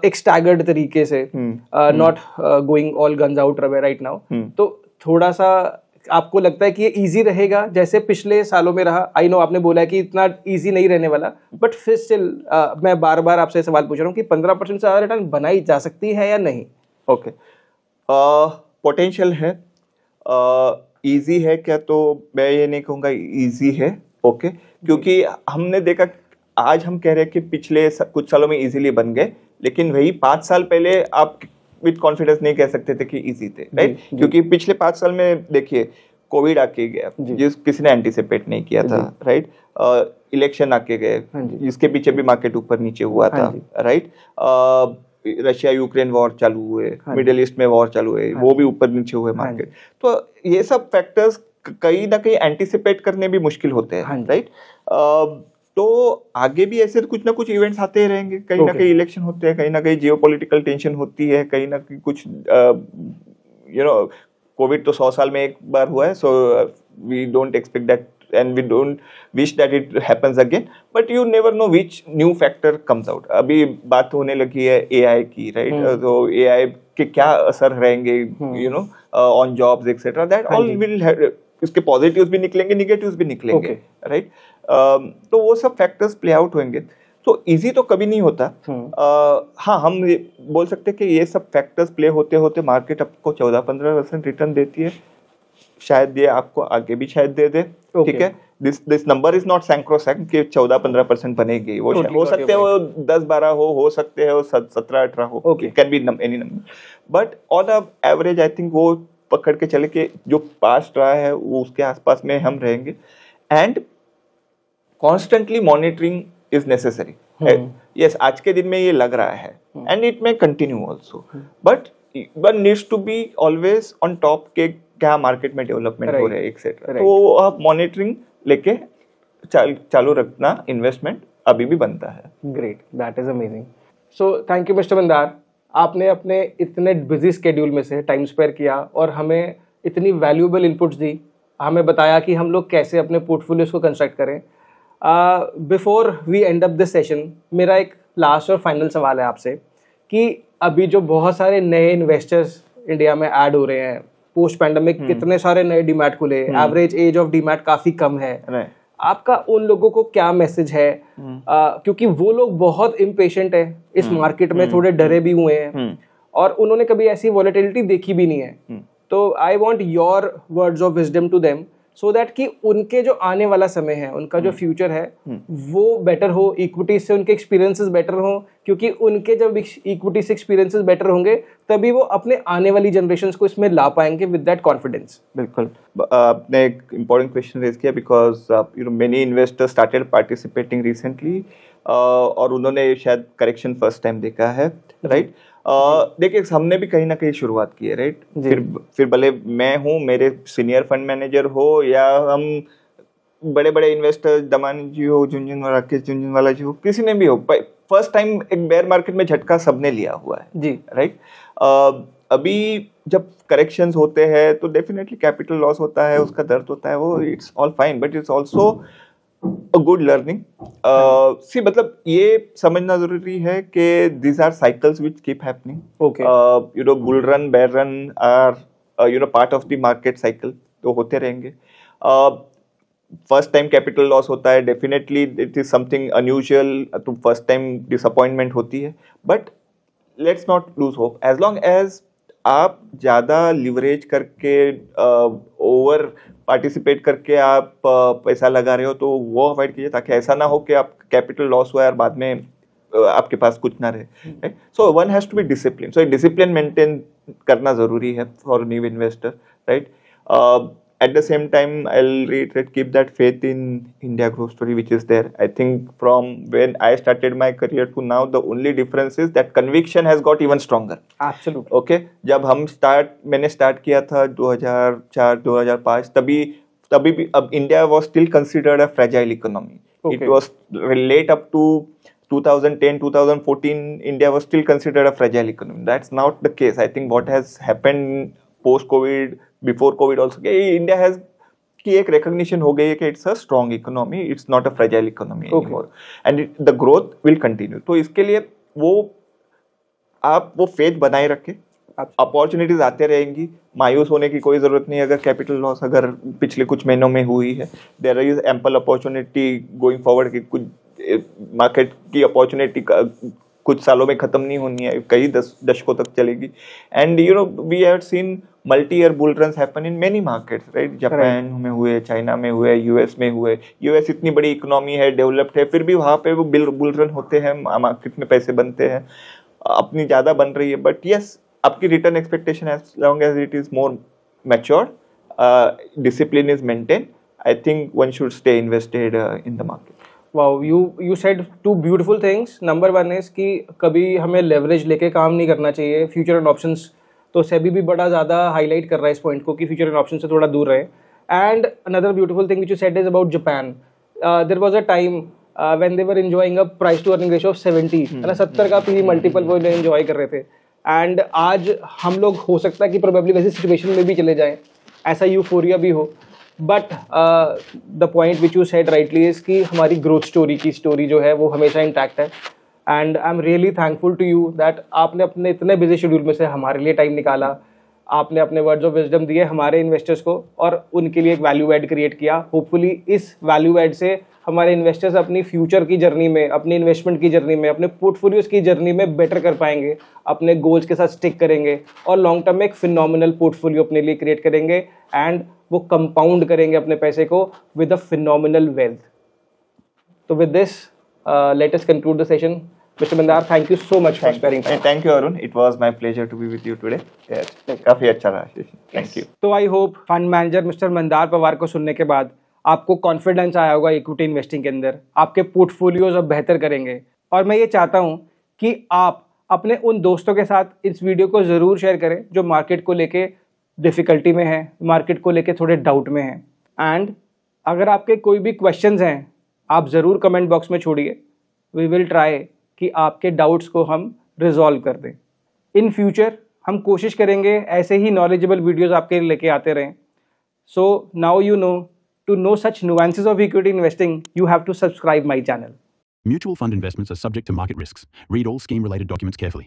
एक स्टैगर्ड तरीके से, not going all guns out right now. तो थोड़ा सा आपको लगता है कि ये इजी रहेगा जैसे पिछले सालों में रहा? आई नो आपने बोला है कि इतना इजी नहीं रहने वाला, बट फिर स्टिल मैं बार बार आपसे सवाल पूछ रहा हूँ कि 15% से ज्यादा रिटर्न बनाई जा सकती है या नहीं? ओके, पोटेंशियल है, इजी है क्या? तो मैं ये नहीं कहूँगा इजी है, ओके, क्योंकि हमने देखा, आज हम कह रहे हैं कि पिछले कुछ सालों में इजीली बन गए, लेकिन वही 5 साल पहले आप विद कॉन्फिडेंस नहीं कह सकते थे कि इजी थे, राइट? क्योंकि पिछले 5 साल में देखिए कोविड आके गया जिस किसी ने एंटीसिपेट नहीं किया था, राइट? इलेक्शन आके गए जिसके पीछे भी मार्केट ऊपर नीचे हुआ था, राइट? रशिया यूक्रेन वॉर चालू हुए, मिडिल ईस्ट में वॉर चालू हुए, वो भी ऊपर नीचे हुए मार्केट। तो ये सब फैक्टर्स कहीं ना कहीं एंटीसिपेट करने भी मुश्किल होते हैं, राइट? तो आगे भी ऐसे कुछ ना कुछ इवेंट्स आते ही रहेंगे, कहीं ना कहीं इलेक्शन होते हैं, कहीं ना कहीं जियोपॉलिटिकल टेंशन होती है, कहीं ना कहीं कुछ यू नो, कोविड तो 100 साल में एक बार हुआ है, so we don't expect that and we don't wish that it happens again, but you never know which new factor comes out. अभी बात होने लगी है AI की, right? तो AI के क्या असर रहेंगे, you know, on jobs etc. that all will have, इसके पॉजिटिव्स भी निकलेंगे, निगेटिव्स भी निकलेंगे, राइट? तो वो सब फैक्टर्स प्ले आउट होंगे। तो इजी तो कभी नहीं होता। हाँ, हम बोल सकते हैं कि ये सब फैक्टर्स प्ले होते होते मार्केट आपको 14-15% रिटर्न देती है, शायद ये आपको आगे भी शायद दे दे, ठीक है? दिस नंबर इज नॉट सैंक्रोसैंक्ट कि 14-15% बनेगी, वो हो सकते हैं वो 10-12 हो सकते हैं वो 17-18 हो, can be any number, but on a average I think वो पकड़ के चले कि जो पास्ट रहा है वो उसके आसपास में हम रहेंगे। And constantly monitoring is necessary. Yes, आज के दिन में ये लग रहा है and it may continue also, but one needs to be always on top के क्या मार्केट में डेवलपमेंट हो रहे हैं एक्सेट्रा. तो आप मॉनिटरिंग लेके चालू रखना इन्वेस्टमेंट अभी भी बनता है. Great, that is amazing. So thank you mister Mandar, आपने अपने इतने बिजी स्केड्यूल में से टाइम स्पेयर किया और हमें इतनी वैल्यूएबल इनपुट्स दी, हमें बताया कि हम लोग कैसे अपने पोर्टफोलियोज को कंस्ट्रक्ट करें. Before we end up this session, मेरा एक लास्ट और फाइनल सवाल है आपसे कि अभी जो बहुत सारे नए इन्वेस्टर्स इंडिया में ऐड हो रहे हैं पोस्ट पैंडेमिक, कितने सारे नए डीमैट खुले, एवरेज एज ऑफ डीमैट काफी कम है, आपका उन लोगों को क्या मैसेज है? क्योंकि वो लोग बहुत इम्पेशेंट है इस मार्केट में, थोड़े डरे भी हुए हैं और उन्होंने कभी ऐसी वॉलेटिलिटी देखी भी नहीं है. तो I want your words of wisdom to them so that कि उनके जो आने वाला समय है, उनका जो फ्यूचर है वो बेटर हो, इक्विटी से उनके एक्सपीरियंसेस बेटर हो, क्योंकि उनके जब इक्विटी से एक्सपीरियंसेस बेटर होंगे तभी वो अपने आने वाली जनरेशंस को इसमें ला पाएंगे विद दैट कॉन्फिडेंस. बिल्कुल, आपने एक इम्पोर्टेंट क्वेश्चन रेज किया because you know many investors started participating recently और उन्होंने शायद करेक्शन फर्स्ट टाइम देखा है, राइट. देखिए, हमने भी कहीं ना कहीं शुरुआत की है, राइट. फिर भले मैं हूँ, मेरे सीनियर फंड मैनेजर हो, या हम बड़े बड़े इन्वेस्टर दमानी जी हो, झुंझुनवाला, राकेश झुंझुनवाला जी हो, किसी ने भी हो, फर्स्ट टाइम एक बेयर मार्केट में झटका सबने लिया हुआ है जी, राइट. अभी जब करेक्शंस होते हैं तो डेफिनेटली कैपिटल लॉस होता है, उसका दर्द होता है, वो it's all fine, but it's also a good learning. See, मतलब ये समझना जरूरी है कि these are cycles which keep happening. Okay. You know, bull run, bear run are you know part of the market cycle. तो होते रहेंगे. First time capital loss होता है, definitely it is something unusual. तो first time disappointment होती है. But let's not lose hope. As long as आप ज़्यादा लीवरेज करके ओवर पार्टिसिपेट करके आप पैसा लगा रहे हो तो वो अवॉइड कीजिए, ताकि ऐसा ना हो कि आप कैपिटल लॉस हुआ और बाद में आपके पास कुछ ना रहे. So one has to be discipline. So discipline maintain करना ज़रूरी है for new investor, right. At the same time, I'll reiterate, keep that faith in India growth story which is there. I think from when I started my career to now, the only difference is that conviction has got even stronger. Absolutely. Okay, जब मैंने start किया था 2004-2005, तभी भी अब India was still considered a fragile economy. Okay. It was late up to 2010-2014, India was still considered a fragile economy. That's not the case. I think what has happened post-COVID, before COVID also, India has की एक recognition हो गई है कि it's a strong economy, it's not a fragile economy anymore, and the growth will continue. तो इसके लिए आप वो faith बनाए रखें, अपॉर्चुनिटीज आते रहेंगी, मायूस होने की कोई जरूरत नहीं. अगर कैपिटल लॉस अगर पिछले कुछ महीनों में हुई है, there is ample opportunity going forward की कुछ मार्केट की अपॉर्चुनिटी कुछ सालों में खत्म नहीं होनी है, कई दशकों तक चलेगी. And you know we have seen multi year bull runs happen in many markets, right. Japan में हुए, चाइना में हुए, यूएस में हुए. यूएस इतनी बड़ी इकोनॉमी है, डेवलप्ड है, फिर भी वहाँ पे वो बुल रन होते हैं, मार्केट में पैसे बनते हैं, अपनी ज़्यादा बन रही है. बट यस, आपकी return expectation as long as it is more matured, discipline is maintain, I think one should stay invested in the market. Wow, you said two beautiful things. Number one is कि कभी हमें leverage लेके काम नहीं करना चाहिए. Future and options तो सेबी भी बड़ा ज़्यादा highlight कर रहा है इस point को कि future and options से थोड़ा दूर रहे. And another beautiful thing which you said is about Japan. There was a time when they were enjoying a price to earning ratio of 70, है ना, 70 का PE multiple वो enjoy कर रहे थे. And आज हम लोग हो सकता है कि probably वैसी situation में भी चले जाएं, ऐसा euphoria भी हो. But the point which you said rightly is कि हमारी ग्रोथ स्टोरी की स्टोरी जो है वो हमेशा इंटैक्ट है. And I am really thankful to you that आपने अपने इतने बिजी शेड्यूल में से हमारे लिए टाइम निकाला, आपने अपने वर्ड्स ऑफ विजडम दिए हमारे इन्वेस्टर्स को और उनके लिए एक वैल्यू एड क्रिएट किया. होपफुली इस वैल्यू एड से हमारे इन्वेस्टर्स अपनी फ्यूचर की जर्नी में, अपनी इन्वेस्टमेंट की जर्नी में, अपने पोर्टफोलियोज की जर्नी में बेटर कर पाएंगे, अपने गोल्स के साथ स्टिक करेंगे और लॉन्ग टर्म में एक फिनोमिनल पोर्टफोलियो अपने लिए क्रिएट करेंगे एंड वो कंपाउंड करेंगे अपने पैसे को विद अ फिनोमिनल वेल्थ. तो with this let us conclude the session. Mr. Mandar, thank you so much for sparing time. Thank you, Arun. It was my pleasure to be with you today. Yes, काफी अच्छा रहा. Thank you. तो I hope fund manager mister Mandar Pawar को सुनने के बाद आपको confidence आया होगा इक्विटी इन्वेस्टिंग के अंदर, आपके पोर्टफोलियोज अब बेहतर करेंगे। और मैं ये चाहता हूँ कि आप अपने उन दोस्तों के साथ इस वीडियो को ज़रूर शेयर करें जो मार्केट को लेके डिफ़िकल्टी में है, मार्केट को लेके थोड़े डाउट में हैं। एंड अगर आपके कोई भी क्वेश्चंस हैं आप ज़रूर कमेंट बॉक्स में छोड़िए। वी विल ट्राई कि आपके डाउट्स को हम रिजॉल्व कर दें। इन फ्यूचर हम कोशिश करेंगे ऐसे ही नॉलेजेबल वीडियोस आपके लिए लेके आते रहें। So now you know, to know such nuances of equity investing, you have to subscribe my channel. Mutual fund investments are subject to market risks. Read all scheme-related documents carefully.